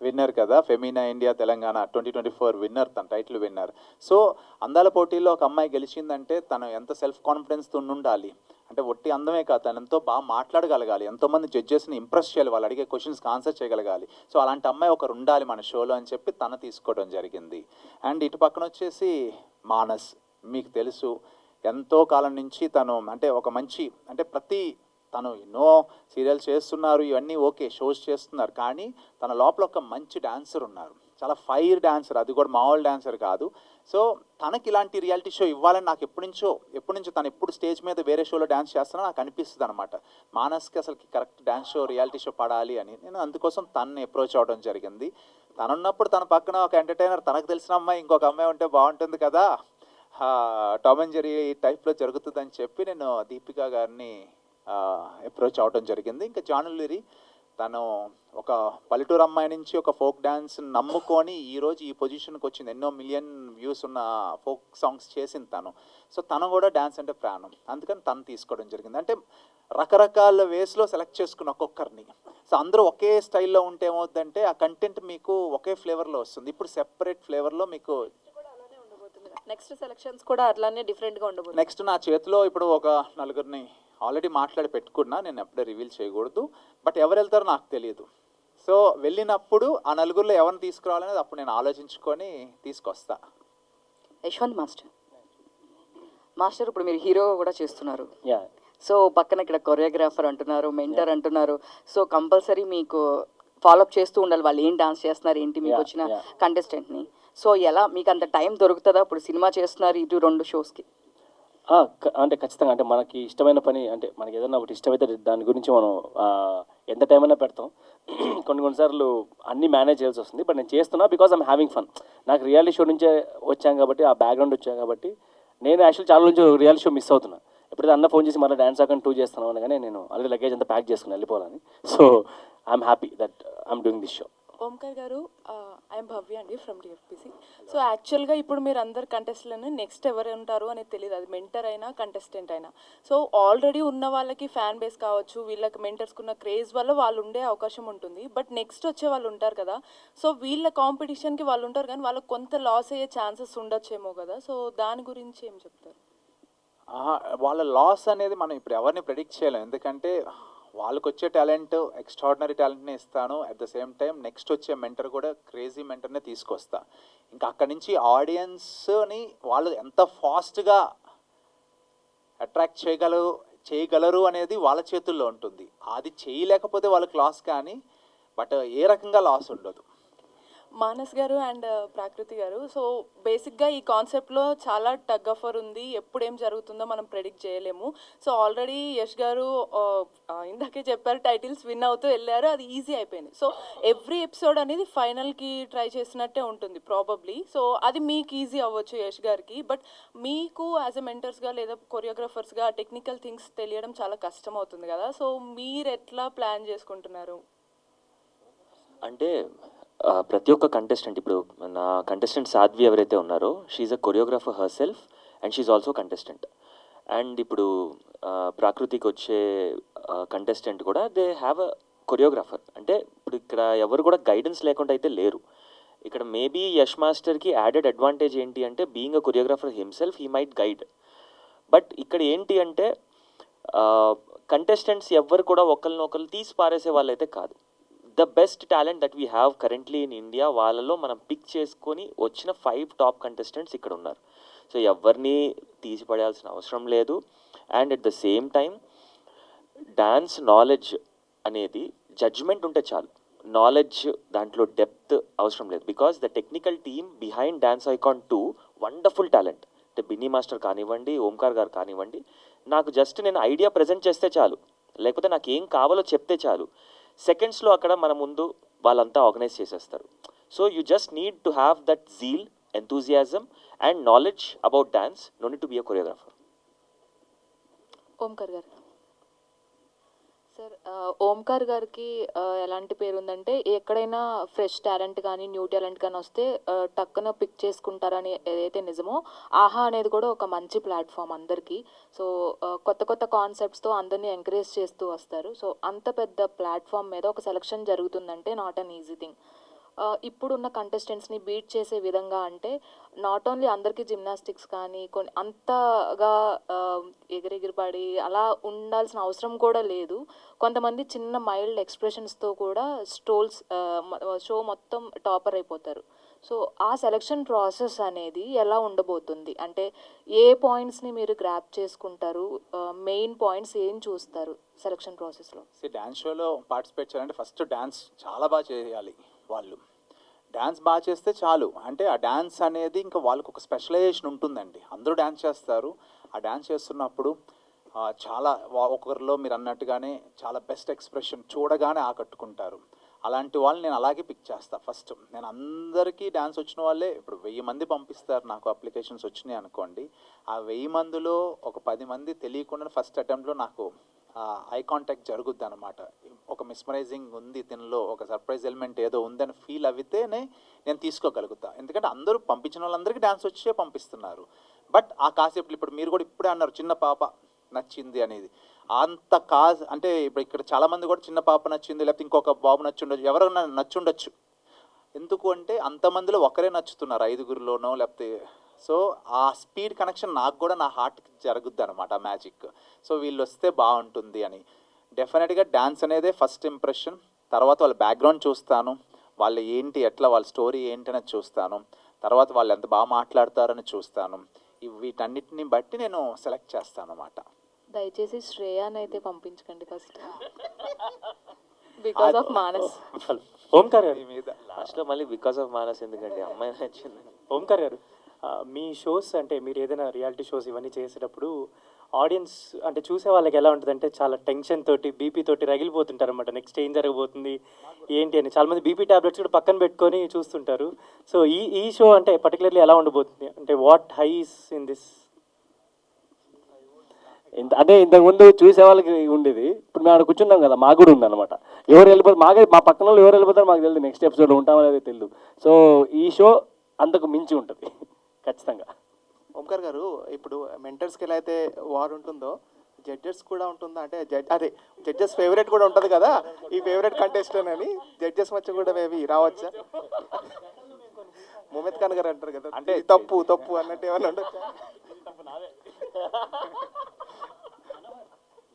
విన్నర్ కదా, ఫెమినా ఇండియా తెలంగాణ 2024 విన్నర్, తన టైటిల్ విన్నర్. సో అందాల పోటీలో ఒక అమ్మాయి గెలిచిందంటే తను ఎంత సెల్ఫ్ కాన్ఫిడెన్స్తో ఉండాలి, అంటే ఒట్టి అందమే కాదు, తను ఎంతో బాగా మాట్లాడగలగాలి, ఎంతోమంది జడ్జెస్ని ఇంప్రెస్ చేయాలి, వాళ్ళు అడిగే క్వశ్చన్స్కి ఆన్సర్ చేయగలగాలి. సో అలాంటి అమ్మాయి ఒకరు ఉండాలి మన షోలో అని చెప్పి తను తీసుకోవడం జరిగింది. అండ్ ఇటు పక్కన వచ్చేసి మానస్, మీకు తెలుసు ఎంతో కాలం నుంచి తను అంటే ఒక మంచి అంటే తను ఎన్నో సీరియల్స్ చేస్తున్నారు, ఇవన్నీ ఓకే, షోస్ చేస్తున్నారు, కానీ తన లోపల ఒక మంచి డాన్సర్ ఉన్నారు, చాలా ఫైర్ డాన్సర్, అది కూడా మామూలు డాన్సర్ కాదు. సో తనకి ఇలాంటి రియాలిటీ షో ఇవ్వాలని నాకు ఎప్పటి నుంచో తను ఎప్పుడు స్టేజ్ మీద వేరే షోలో డ్యాన్స్ చేస్తానో నాకు అనిపిస్తుంది అనమాట. మానస్కి అసలు correct dance show reality show పడాలి అని నేను అందుకోసం తనని అప్రోచ్ అవ్వడం జరిగింది. తనున్నప్పుడు తన పక్కన ఒక ఎంటర్టైనర్, తనకు తెలిసిన అమ్మాయి ఇంకొక అమ్మాయి ఉంటే బాగుంటుంది కదా, టామ్ అండ్ జెర్రీ టైప్లో జరుగుతుందని చెప్పి నేను దీపికా గారిని అప్రోచ్ అవ్వడం జరిగింది. ఇంకా జానులరీ, తను ఒక పల్లెటూరు అమ్మాయి నుంచి ఒక ఫోక్ డ్యాన్స్ నమ్ముకొని ఈరోజు ఈ పొజిషన్కి వచ్చింది, ఎన్నో మిలియన్ వ్యూస్ ఉన్న ఫోక్ సాంగ్స్ చేసింది తను. సో తను కూడా డ్యాన్స్ అంటే ప్రాణం, అందుకని తను తీసుకోవడం జరిగింది. అంటే రకరకాల వేస్లో సెలెక్ట్ చేసుకున్న ఒక్కొక్కరిని. సో అందరూ ఒకే స్టైల్లో ఉంటే ఏమవుతుందంటే ఆ కంటెంట్ మీకు ఒకే ఫ్లేవర్లో వస్తుంది. ఇప్పుడు సెపరేట్ ఫ్లేవర్లో మీకు నెక్స్ట్ సెలక్షన్స్ కూడా అట్లానే డిఫరెంట్గా ఉండబోతుంది. నెక్స్ట్ నా చేతిలో ఇప్పుడు ఒక 4గురిని ఆల్రెడీ మాట్లాడి పెట్టుకున్నా, నేను ఎప్పుడే రివీల్ చేయకూడదు, బట్ ఎవరు వెళ్తారో నాకు తెలియదు. సో వెళ్ళినప్పుడు ఆ 4గురిలో ఎవరిని తీసుకురావాలనేది అప్పుడు నేను ఆలోచించుకొని తీసుకొస్తా. యశ్వంత్ మాస్టర్, ఇప్పుడు మీరు హీరో కూడా చేస్తున్నారు. సో పక్కన ఇక్కడ కొరియోగ్రాఫర్ అంటున్నారు, మెంటర్ అంటున్నారు. సో కంపల్సరీ మీకు ఫాలోఅప్ చేస్తూ ఉండాలి, వాళ్ళు ఏం డాన్స్ చేస్తున్నారు ఏంటి మీకు వచ్చిన కంటెస్టెంట్ని. సో ఎలా మీకు అంత టైం దొరుకుతుందా? ఇప్పుడు సినిమా చేస్తున్నారు, ఇటు 2 షోస్కి. అంటే ఖచ్చితంగా, అంటే మనకి ఇష్టమైన పని, అంటే మనకి ఏదైనా ఒకటి ఇష్టమైతే దాని గురించి మనం ఎంత టైం అయినా పెడతాం. కొన్నిసార్లు అన్నీ మేనేజ్ చేయాల్సి వస్తుంది, బట్ నేను చేస్తున్నా బికాజ్ ఐమ్ హ్యావింగ్ ఫన్. నాకు రియాలిటీ షో నుంచే వచ్చాను కాబట్టి, ఆ బ్యాక్గ్రౌండ్ వచ్చాను కాబట్టి, నేను యాక్చువల్లీ చాలా నుంచి రియాలిటీ షో మిస్ అవుతున్నా. ఎప్పుడైతే అన్న ఫోన్ చేసి మళ్ళీ డాన్స్ అకౌంట్ 2 చేస్తున్నాను అనగానే నేను ఆల్రెడీ లగేజ్ అంతా ప్యాక్ చేసుకుని వెళ్ళిపోవాలని. So I'm happy that I'm doing this show. Omkar గారు, ఐఎమ్ భవ్య అండి ఫ్రమ్ డిఎఫ్పిసి. సో యాక్చువల్గా ఇప్పుడు మీరు అందరు కంటెస్టెంట్లను నెక్స్ట్ ఎవరు ఉంటారు అనేది తెలియదు, అది మెంటర్ అయినా కంటెస్టెంట్ అయినా. సో ఆల్రెడీ ఉన్న వాళ్ళకి ఫ్యాన్ బేస్ కావచ్చు, వీళ్ళకి మెంటర్స్కి ఉన్న క్రేజ్ వల్ల వాళ్ళు ఉండే అవకాశం ఉంటుంది. బట్ నెక్స్ట్ వచ్చే వాళ్ళు ఉంటారు కదా, సో వీళ్ళ కాంపిటీషన్కి వాళ్ళు ఉంటారు కానీ వాళ్ళకి కొంత లాస్ అయ్యే ఛాన్సెస్ ఉండొచ్చేమో కదా, సో దాని గురించి ఏం చెప్తారు? వాళ్ళ లాస్ అనేది మనం ఇప్పుడు ఎవరిని ప్రెడిక్ట్ చేయలేం, ఎందుకంటే వాళ్ళకి వచ్చే టాలెంట్ ఎక్స్ట్రాడినరీ టాలెంట్ని ఇస్తాను, at the same time next వచ్చే మెంటర్ కూడా క్రేజీ మెంటర్నే తీసుకొస్తా. ఇంకా అక్కడి నుంచి ఆడియన్స్ని వాళ్ళు ఎంత ఫాస్ట్గా అట్రాక్ట్ చేయగలరు అనేది వాళ్ళ చేతుల్లో ఉంటుంది. అది చేయలేకపోతే వాళ్ళకి లాస్, కానీ బట్ ఏ రకంగా లాస్ ఉండదు. మానస్ గారు అండ్ ప్రాకృతి గారు, సో బేసిక్గా ఈ కాన్సెప్ట్లో చాలా టగ్ ఆఫర్ ఉంది, ఎప్పుడేం జరుగుతుందో మనం ప్రెడిక్ట్ చేయలేము. సో ఆల్రెడీ యష్ గారు ఇందాకే చెప్పారు, టైటిల్స్ విన్ అవుతూ వెళ్ళారు, అది ఈజీ అయిపోయింది. సో ఎవ్రీ ఎపిసోడ్ అనేది ఫైనల్కి ట్రై చేసినట్టే ఉంటుంది ప్రాబబ్లీ. సో అది మీకు ఈజీ అవ్వచ్చు యష్ గారికి, బట్ మీకు యాజ్ ఎ మెంటర్స్గా లేదా కొరియోగ్రాఫర్స్గా టెక్నికల్ థింగ్స్ తెలియడం చాలా కష్టం అవుతుంది కదా, సో మీరు ఎట్లా ప్లాన్ చేసుకుంటున్నారు? అంటే ప్రతి ఒక్క కంటెస్టెంట్, ఇప్పుడు నా కంటెస్టెంట్ సాధ్వి ఎవరైతే ఉన్నారో, she a choreographer herself and she also contestant. And ఇప్పుడు ప్రాకృతికి వచ్చే కంటెస్టెంట్ కూడా దే హ్యావ్ అ కొరియోగ్రాఫర్. అంటే ఇప్పుడు ఇక్కడ ఎవరు కూడా గైడెన్స్ లేకుండా అయితే లేరు. ఇక్కడ మేబీ యష్ మాస్టర్కి యాడెడ్ అడ్వాంటేజ్ ఏంటి అంటే, being a choreographer himself he might guide. But ఇక్కడ ఏంటి అంటే కంటెస్టెంట్స్ ఎవ్వరు కూడా ఒకరినొకరు తీసి పారేసే వాళ్ళైతే కాదు. The best talent that we have currently in India, వాళ్ళలో మనం పిక్ చేసుకొని వచ్చిన 5 టాప్ కంటెస్టెంట్స్ ఇక్కడ ఉన్నారు. సో ఎవరిని తీసిపడేయాల్సిన అవసరం లేదు. And at the same time dance knowledge అనేది జడ్జ్మెంట్ ఉంటే చాలు, నాలెడ్జ్ దాంట్లో డెప్త్ అవసరం లేదు. Because the technical team behind dance icon 2 wonderful talent. అంటే బిన్నీ మాస్టర్ కానివ్వండి, ఓంకార్ గారు కానివ్వండి, నాకు జస్ట్ నేను ఐడియా ప్రజెంట్ చేస్తే చాలు, లేకపోతే నాకు ఏం కావాలో చెప్తే చాలు, సెకండ్స్లో అక్కడ మన ముందు వాళ్ళంతా ఆర్గనైజ్ చేసేస్తారు. So you just need to have that zeal, enthusiasm and knowledge about dance, no need to be a choreographer. Omkar గారు. సార్, ఓంకార్ గారికి ఎలాంటి పేరు ఉందంటే, ఎక్కడైనా ఫ్రెష్ టాలెంట్ కానీ న్యూ టాలెంట్ కానీ వస్తే టక్కున పిక్ చేసుకుంటారని ఏదైతే నిజమో, ఆహా అనేది కూడా ఒక మంచి ప్లాట్ఫామ్ అందరికీ. సో కొత్త కొత్త కాన్సెప్ట్స్తో అందరినీ ఎంకరేజ్ చేస్తూ వస్తారు. సో అంత పెద్ద ప్లాట్ఫామ్ మీద ఒక సెలక్షన్ జరుగుతుందంటే నాట్ అన్ ఈజీ థింగ్. ఇప్పుడున్న కంటెస్టెంట్స్ని బీట్ చేసే విధంగా అంటే, నాట్ ఓన్లీ అందరికీ జిమ్నాస్టిక్స్ కానీ కొన్ని అంతగా ఎగిరెగిరిపడి అలా ఉండాల్సిన అవసరం కూడా లేదు. కొంతమంది చిన్న మైల్డ్ ఎక్స్ప్రెషన్స్తో కూడా షో మొత్తం టాపర్ అయిపోతారు. సో ఆ సెలక్షన్ ప్రాసెస్ అనేది ఎలా ఉండబోతుంది? అంటే ఏ పాయింట్స్ని మీరు గ్రాప్ చేసుకుంటారు? మెయిన్ పాయింట్స్ ఏం చూస్తారు సెలక్షన్ ప్రాసెస్లో? డ్యాన్స్ షోలో పార్టిసిపేట్ చేయాలంటే ఫస్ట్ డ్యాన్స్ చాలా బాగా చేయాలి. వాళ్ళు డ్యాన్స్ బాగా చేస్తే చాలు. అంటే ఆ డ్యాన్స్ అనేది ఇంకా వాళ్ళకు ఒక స్పెషలైజేషన్ ఉంటుందండి. అందరూ డ్యాన్స్ చేస్తారు. ఆ డ్యాన్స్ చేస్తున్నప్పుడు చాలా ఒకరిలో మీరు అన్నట్టుగానే చాలా బెస్ట్ ఎక్స్ప్రెషన్ చూడగానే ఆకట్టుకుంటారు. అలాంటి వాళ్ళని నేను అలాగే పిక్ చేస్తాను. ఫస్ట్ నేను అందరికీ డ్యాన్స్ వచ్చిన వాళ్ళే, ఇప్పుడు 1000 మంది పంపిస్తారు నాకు అప్లికేషన్స్ వచ్చినాయి అనుకోండి, ఆ 1000 మందిలో ఒక 10 మంది తెలియకుండా ఫస్ట్ అటెంప్ట్లో నాకు ఐ కాంటాక్ట్ జరుగుద్ది అనమాట. ఒక మిస్మరైజింగ్ ఉంది దీనిలో, ఒక సర్ప్రైజ్ ఎలిమెంట్ ఏదో ఉందని ఫీల్ అవితేనే నేను తీసుకోగలుగుతా. ఎందుకంటే అందరూ పంపించిన వాళ్ళందరికీ డ్యాన్స్ వచ్చే పంపిస్తున్నారు. బట్ ఆ కాసేపు ఇప్పుడు మీరు కూడా ఇప్పుడే అన్నారు చిన్న పాప నచ్చింది అనేది, అంత అంటే ఇప్పుడు ఇక్కడ చాలామంది కూడా చిన్న పాప నచ్చింది, లేకపోతే ఇంకొక బాబు నచ్చుండొచ్చు, ఎవరైనా నచ్చుండొచ్చు. ఎందుకు అంటే అంతమందిలో ఒకరే నచ్చుతున్నారు 5గురిలోనో లేకపోతే. సో ఆ స్పీడ్ కనెక్షన్ నాకు కూడా నా హార్ట్కి జరుగుద్ది అనమాట ఆ మ్యాజిక్. సో వీళ్ళు వస్తే బాగుంటుంది అని. డెఫినెట్గా డ్యాన్స్ అనేదే ఫస్ట్ ఇంప్రెషన్. తర్వాత వాళ్ళ బ్యాక్గ్రౌండ్ చూస్తాను, వాళ్ళు ఏంటి ఎట్లా వాళ్ళ స్టోరీ ఏంటనేది చూస్తాను. తర్వాత వాళ్ళు ఎంత బాగా మాట్లాడతారని చూస్తాను. వీటన్నిటిని బట్టి నేను సెలెక్ట్ చేస్తాను అన్నమాట. దయచేసి శ్రేయాని అయితే పంపించకండి first, because of Manas. Omkar గారు మీద లాస్ట్లో మళ్ళీ బికాస్ ఆఫ్ మానస్ ఎందుకండి, అమ్మాయి నచ్చింది. ఓంకార్ గారు, మీ షోస్ అంటే మీరు ఏదైనా రియాలిటీ షోస్ ఇవన్నీ చేసేటప్పుడు ఆడియన్స్ అంటే చూసే వాళ్ళకి ఎలా ఉంటుందంటే చాలా టెన్షన్ తోటి బీపీ తోటి రగిలిపోతుంటారు అనమాట. నెక్స్ట్ ఏం జరగబోతుంది ఏంటి అని చాలామంది బీపీ టాబ్లెట్స్ కూడా పక్కన పెట్టుకొని చూస్తుంటారు. సో ఈ షో అంటే పర్టికులర్లీ ఎలా ఉండబోతుంది? అంటే వాట్ హైస్ ఇన్ దిస్? అంటే ఇంతకుముందు చూసే వాళ్ళకి ఉండేది, ఇప్పుడు మేము అక్కడ కూర్చున్నాం కదా, మాకు కూడా ఉందన్నమాట. ఎవరు వెళ్ళిపోతారు మా పక్కన వాళ్ళు ఎవరు వెళ్ళిపోతారు మాకు తెలియదు, నెక్స్ట్ ఎపిసోడ్లో ఉంటామో లేదో తెలియదు. సో ఈ షో అంతకు మించి ఉంటుంది ఖచ్చితంగా. ఓంకార్ గారు, ఇప్పుడు మెంటర్స్కి ఎలా అయితే వార్ ఉంటుందో జడ్జెస్ కూడా ఉంటుందా? అంటే అదే జడ్జెస్ ఫేవరెట్ కూడా ఉంటుంది కదా, ఈ ఫేవరెట్ కంటెస్టెంట్ అని జడ్జెస్ మధ్య కూడా మేబీ రావచ్చా? మొహమ్మద్ ఖాన్ గారు అంటారు కదా, అంటే తప్పు తప్పు అన్నట్టు ఏమన్నా ఉండొచ్చా?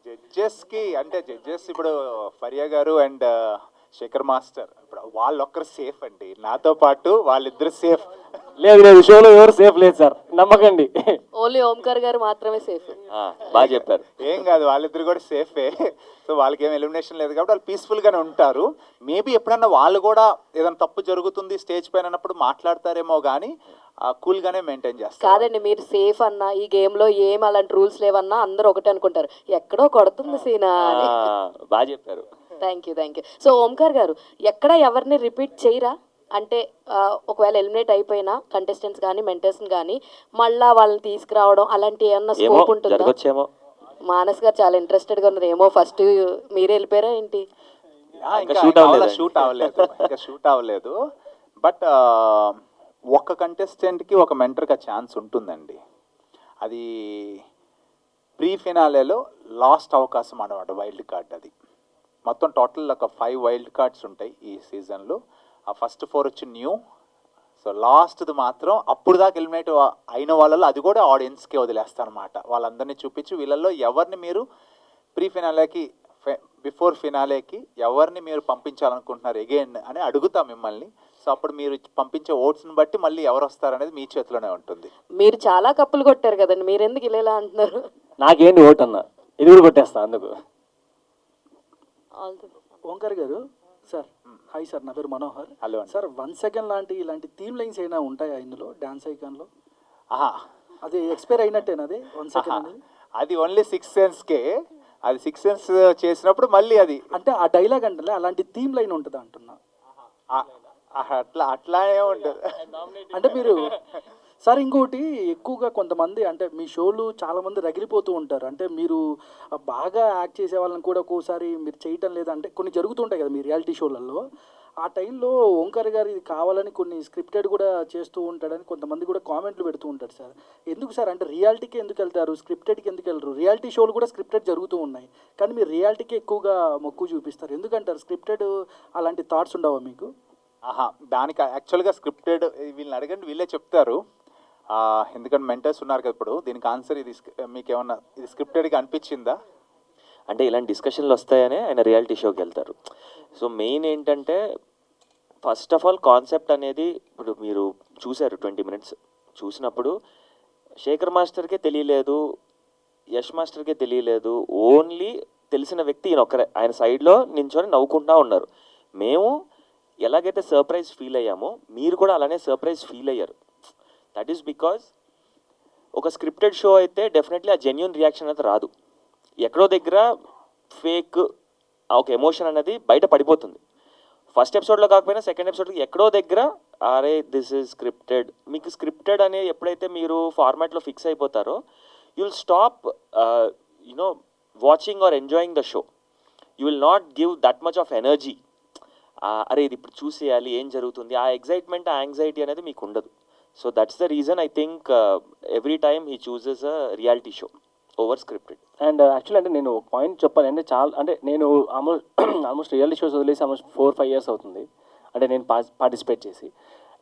జడ్జెస్కి అంటే జడ్జెస్ ఇప్పుడు ఫరియా గారు అండ్ శేఖర్ మాస్టర్ ఇప్పుడు వాళ్ళొక్కరు సేఫ్ అండి, నాతో పాటు వాళ్ళిద్దరు సేఫ్. లేదు షోలో ఎవరు సేఫ్ లేదు సార్, నమ్మకండి. ఓన్లీ ఓంకార్ గారు మాత్రమే సేఫ్. బాగా చెప్పారు. ఏం కాదు, వాళ్ళిద్దరు కూడా సేఫే. సో వాళ్ళకి ఏం ఎలిమినేషన్ లేదు కాబట్టి వాళ్ళు పీస్ఫుల్గానే ఉంటారు. మేబీ ఎప్పుడన్నా వాళ్ళు కూడా ఏదైనా తప్పు జరుగుతుంది స్టేజ్ పైన అన్నప్పుడు మాట్లాడతారేమో కానీ కూల్గానే మెయింటైన్ చేస్తారు. కాదండి, మీరు సేఫ్ అన్నా ఈ గేమ్లో ఏం అలాంటి రూల్స్ లేవన్నా అందరూ ఒకటే అనుకుంటారు, ఎక్కడో కొడుతుంది సీనా అని. బాగా చెప్పారు. Thank you. సో ఓంకార్ గారు, ఎక్కడ ఎవరిని రిపీట్ చేయరా? అంటే ఒకవేళ ఎలిమినేట్ అయిపోయినా కంటెస్టెంట్స్ కానీ మెంటర్స్ని కానీ మళ్ళా వాళ్ళని తీసుకురావడం అలాంటి ఏమన్నా స్కోప్ ఉంటుందా? మానస్ గారు చాలా ఇంట్రెస్టెడ్గా ఉన్నారు. ఏమో ఫస్ట్ మీరే వెళ్ళిపోయారా ఏంటి? ఇంకా షూట్ అవ్వలేదు. బట్ ఒక్క కంటెస్టెంట్కి ఒక మెంటర్గా ఛాన్స్ ఉంటుందండి. అది ప్రీ ఫినాలేలో లాస్ట్ అవకాశం అన్నమాట, వైల్డ్ కార్డ్. అది మొత్తం టోటల్ ఒక 5 వైల్డ్ కార్డ్స్ ఉంటాయి ఈ సీజన్లో. ఆ ఫస్ట్ 4 వచ్చి న్యూ. సో లాస్ట్ది మాత్రం అప్పుడు దాకా ఎలిమినేట్ అయిన వాళ్ళలో అది కూడా ఆడియన్స్కే వదిలేస్తారనమాట. వాళ్ళందరినీ చూపించి వీళ్ళల్లో ఎవరిని మీరు ప్రీ ఫినాలేకి బిఫోర్ ఫినాలేకి ఎవరిని మీరు పంపించాలనుకుంటున్నారు ఎగైన్ అని అడుగుతాం మిమ్మల్ని. సో అప్పుడు మీరు పంపించే ఓట్స్ని బట్టి మళ్ళీ ఎవరు వస్తారనేది మీ చేతిలోనే ఉంటుంది. మీరు చాలా కప్పులు కొట్టారు కదండి, మీరు ఎందుకు ఇలా అంటున్నారు? నాకేంటి ఓటు అన్న, ఇది కూడా కొట్టేస్తా అందుకు. ఓంకార్ గారు సార్, హాయ్ సార్, నా పేరు మనోహర్. హలో సార్, 1 సెకండ్ ఇలాంటి థీమ్ లైన్స్ అయినా ఉంటాయా ఇందులో డాన్స్ ఐకాన్లో? అది ఎక్స్పైర్ అయినట్టేనా అది 1 సెకండ్ అనేది? అది ఓన్లీ 6 సెన్స్కే. అది 6 సెన్స్ చేసినప్పుడు మళ్ళీ అది అంటే ఆ డైలాగ్ అంటే అలాంటి థీమ్ లైన్ ఉంటుందా అంటున్నా. అట్లానే ఉంటుంది. అంటే మీరు సార్ ఇంకోటి ఎక్కువగా కొంతమంది అంటే మీ షోలు చాలామంది రగిలిపోతూ ఉంటారు. అంటే మీరు బాగా యాక్ట్ చేసే వాళ్ళని కూడా ఒక్కోసారి మీరు చేయటం లేదా అంటే కొన్ని జరుగుతుంటాయి కదా మీ రియాలిటీ షోలలో. ఆ టైంలో ఓంకార్ గారు ఇది కావాలని కొన్ని స్క్రిప్టెడ్ కూడా చేస్తూ ఉంటాడని కొంతమంది కూడా కామెంట్లు పెడుతూ ఉంటారు సార్. ఎందుకు సార్, అంటే రియాలిటీకి ఎందుకు వెళ్తారు, స్క్రిప్టెడ్కి ఎందుకు వెళ్ళరు? రియాలిటీ షోలు కూడా స్క్రిప్టెడ్ జరుగుతూ ఉన్నాయి కానీ మీరు రియాలిటీకి ఎక్కువగా మొక్కు చూపిస్తారు, ఎందుకంటారు? స్క్రిప్టెడ్ అలాంటి థాట్స్ ఉండవా మీకు? దానికి యాక్చువల్గా స్క్రిప్టెడ్ వీళ్ళని అడగండి, వీళ్ళే చెప్తారు. ఎందుకంటే మెంటర్స్ ఉన్నారు కదా ఇప్పుడు. దీనికి ఆన్సర్ ఇది మీకు ఏమన్నా ఇది స్క్రిప్టెడ్గా అనిపించిందా? అంటే ఇలాంటి డిస్కషన్లు వస్తాయనే ఆయన రియాలిటీ షోకి వెళ్తారు. సో మెయిన్ ఏంటంటే ఫస్ట్ ఆఫ్ ఆల్ కాన్సెప్ట్ అనేది ఇప్పుడు మీరు చూశారు 20 మినిట్స్ చూసినప్పుడు శేఖర్ మాస్టర్కే తెలియలేదు, యష్ మాస్టర్కే తెలియలేదు. ఓన్లీ తెలిసిన వ్యక్తి ఈయన ఒక్కరే. ఆయన సైడ్లో నించొని నవ్వుకుంటూ ఉన్నారు. మేము ఎలాగైతే సర్ప్రైజ్ ఫీల్ అయ్యామో మీరు కూడా అలానే సర్ప్రైజ్ ఫీల్ అయ్యారు. దట్ ఈస్ బికాజ్ ఒక స్క్రిప్టెడ్ షో అయితే డెఫినెట్లీ ఆ జెన్యున్ రియాక్షన్ అనేది రాదు. ఎక్కడో దగ్గర ఫేక్ ఒక ఎమోషన్ అనేది బయట పడిపోతుంది. ఫస్ట్ ఎపిసోడ్లో కాకపోయినా సెకండ్ ఎపిసోడ్కి ఎక్కడో దగ్గర అరే దిస్ ఈజ్ స్క్రిప్టెడ్. మీకు స్క్రిప్టెడ్ అనేది ఎప్పుడైతే మీరు ఫార్మాట్లో ఫిక్స్ అయిపోతారో you will stop you know watching or enjoying the show. You will not give that much of energy. అరే ఇది ఇప్పుడు చూసేయాలి ఏం జరుగుతుంది, ఆ ఎగ్జైట్మెంట్ ఆ యాంగ్జైటీ అనేది మీకు ఉండదు. So that's the reason I think every time he chooses a reality show over scripted. And actually అంటే నేను ఒక పాయింట్ చెప్పాలి అంటే చాలా అంటే నేను ఆల్మోస్ట్ రియాలిటీ షోస్ వదిలేసి ఆల్మోస్ట్ 4-5 years అవుతుంది అంటే నేను పార్టిసిపేట్ చేసి.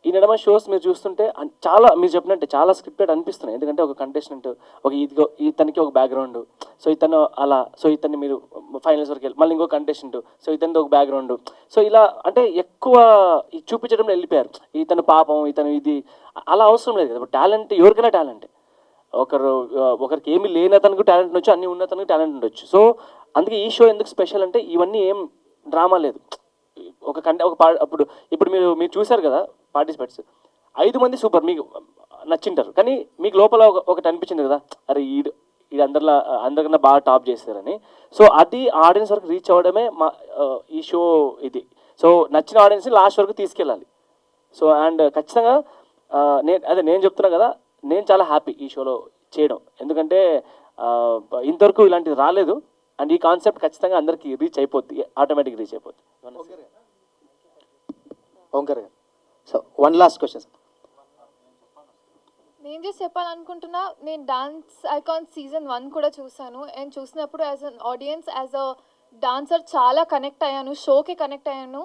ఈ నడమ షోస్ మీరు చూస్తుంటే చాలా మీరు చెప్పినట్టే చాలా స్క్రిప్టెడ్ అనిపిస్తున్నాయి. ఎందుకంటే ఒక కంటెస్టెంట్ ఒక ఇదిగో ఇతనికి ఒక బ్యాక్గ్రౌండ్, సో ఇతను అలా, సో ఇతన్ని మీరు ఫైనల్స్ వరకు వెళ్ళి మళ్ళీ ఇంకో కంటెస్టెంట్, సో ఇతనిది ఒక బ్యాక్గ్రౌండ్, సో ఇలా అంటే ఎక్కువ చూపించడంలో వెళ్ళిపోయారు. ఇతను పాపం ఇతను ఇది అలా అవసరం లేదు కదా. టాలెంట్ ఎవరికైనా టాలెంటే. ఒకరికి ఏమీ లేని అతనికి టాలెంట్ ఉండొచ్చు, అన్నీ ఉన్న అతనికి టాలెంట్ ఉండొచ్చు. సో అందుకే ఈ షో ఎందుకు స్పెషల్ అంటే ఇవన్నీ ఏం డ్రామా లేదు. అప్పుడు ఇప్పుడు మీరు చూశారు కదా పార్టిసిపేట్స్ 5 మంది సూపర్ మీకు నచ్చింటారు, కానీ మీకు లోపల ఒకటి అనిపించింది కదా అరే ఈడు అందరికన్నా బాగా టాప్ చేస్తారని. సో అది ఆడియన్స్ వరకు రీచ్ అవ్వడమే మా ఈ షో ఇది. సో నచ్చిన ఆడియన్స్ని లాస్ట్ వరకు తీసుకెళ్ళాలి. సో అండ్ ఖచ్చితంగా నేను చెప్తున్నా కదా, నేను చాలా హ్యాపీ ఈ షోలో చేయడం. ఎందుకంటే ఇంతవరకు ఇలాంటిది రాలేదు. అండ్ ఈ కాన్సెప్ట్ ఖచ్చితంగా అందరికీ రీచ్ అయిపోద్ది, ఆటోమేటిక్ రీచ్ అయిపోద్ది. ఓంకర్ గారు, సో వన్ లాస్ట్ క్వశ్చన్. నేను జస్ట్ చెప్పాలనుకుంటున్నా, నేను డాన్స్ ఐకాన్ సీజన్ 1 కూడా చూసాను. అండ్ చూసినప్పుడు as an audience, as a dancer చాలా కనెక్ట్ అయ్యాను, షోకి కనెక్ట్ అయ్యాను.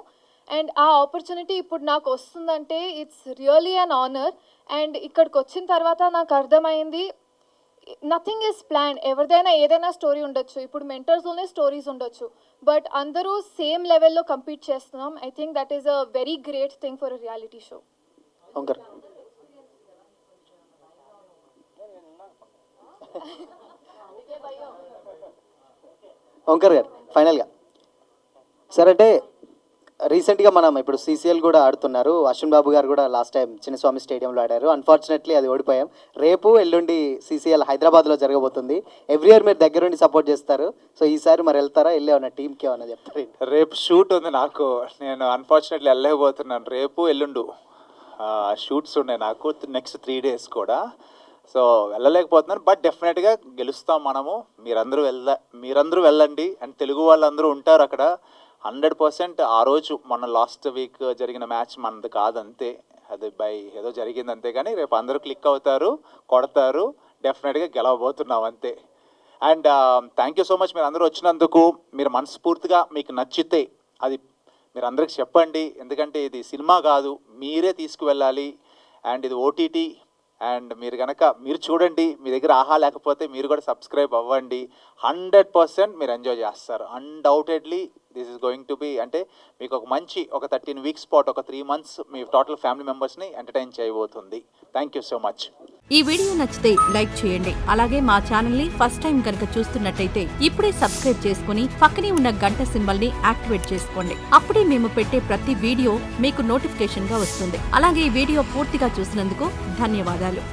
అండ్ ఆ ఆపర్చునిటీ ఇప్పుడు నాకు వస్తుందంటే it's really an honour. And ఇక్కడికి వచ్చిన తర్వాత నాకు అర్థమైంది నథింగ్ ఈజ్ ప్లాన్. ఎవరిదైనా ఏదైనా స్టోరీ ఉండొచ్చు, ఇప్పుడు మెంటర్స్లోనే స్టోరీస్ ఉండొచ్చు, బట్ అందరూ సేమ్ లెవెల్లో కంపీట్ చేస్తున్నాం. I think that is a very great thing for a reality show. Omkar Omkar గారు, ఫైనల్గా సార్, అంటే రీసెంట్గా మనం ఇప్పుడు సీసీఎల్ కూడా ఆడుతున్నారు. అశ్విన్ బాబు గారు కూడా లాస్ట్ టైం చిన్నస్వామి స్టేడియంలో ఆడారు. అన్ఫార్చునేట్లీ అది ఓడిపోయాం. రేపు ఎల్లుండి సీసీఎల్ హైదరాబాద్లో జరగబోతుంది. ఎవ్రీ ఇయర్ మీరు దగ్గరుండి సపోర్ట్ చేస్తారు. సో ఈసారి మరి వెళ్తారా? వెళ్ళి ఏమన్నా టీంకి ఏమన్నా చెప్తారు? రేపు షూట్ ఉంది నాకు, నేను అన్ఫార్చునేట్లీ వెళ్ళలేకపోతున్నాను. రేపు ఎల్లుండు షూట్స్ ఉన్నాయి నాకు నెక్స్ట్ 3 days కూడా. సో వెళ్ళలేకపోతున్నాను, బట్ డెఫినెట్గా గెలుస్తాం మనము. మీరందరూ వెళ్ళండి. అండ్ తెలుగు వాళ్ళందరూ ఉంటారు అక్కడ 100%. ఆ రోజు మన లాస్ట్ వీక్ జరిగిన మ్యాచ్ మనది కాదంతే, అది బై ఏదో జరిగింది అంతే. కానీ రేపు అందరూ క్లిక్ అవుతారు, కొడతారు, డెఫినెట్గా గెలవబోతున్నాం అంతే. And thank you so much మీరు అందరూ వచ్చినందుకు. మీరు మనస్ఫూర్తిగా మీకు నచ్చితే అది మీరు అందరికి చెప్పండి, ఎందుకంటే ఇది సినిమా కాదు, మీరే తీసుకువెళ్ళాలి. అండ్ ఇది ఓటీటీ. అండ్ మీరు చూడండి, మీ దగ్గర ఆహా లేకపోతే మీరు కూడా సబ్స్క్రైబ్ అవ్వండి. 100% మీరు ఎంజాయ్ చేస్తారు. Undoubtedly this is going to be, అంటే మీకు ఒక మంచి 13 weeks పాటు, ఒక 3 months మీ టోటల్ ఫ్యామిలీ మెంబర్స్ని ఎంటర్టైన్ చేయబోతుంది. Thank you so much. ఈ వీడియో నచ్చితే లైక్ చేయండి. అలాగే మా ఛానల్ ని ఫస్ట్ టైం కనుక చూస్తున్నట్టయితే ఇప్పుడే సబ్స్క్రైబ్ చేసుకుని పక్కనే ఉన్న గంట సింబల్ ని యాక్టివేట్ చేసుకోండి. అప్పుడే మేము పెట్టే ప్రతి వీడియో మీకు నోటిఫికేషన్ గా వస్తుంది. అలాగే ఈ వీడియో పూర్తిగా చూసినందుకు ధన్యవాదాలు.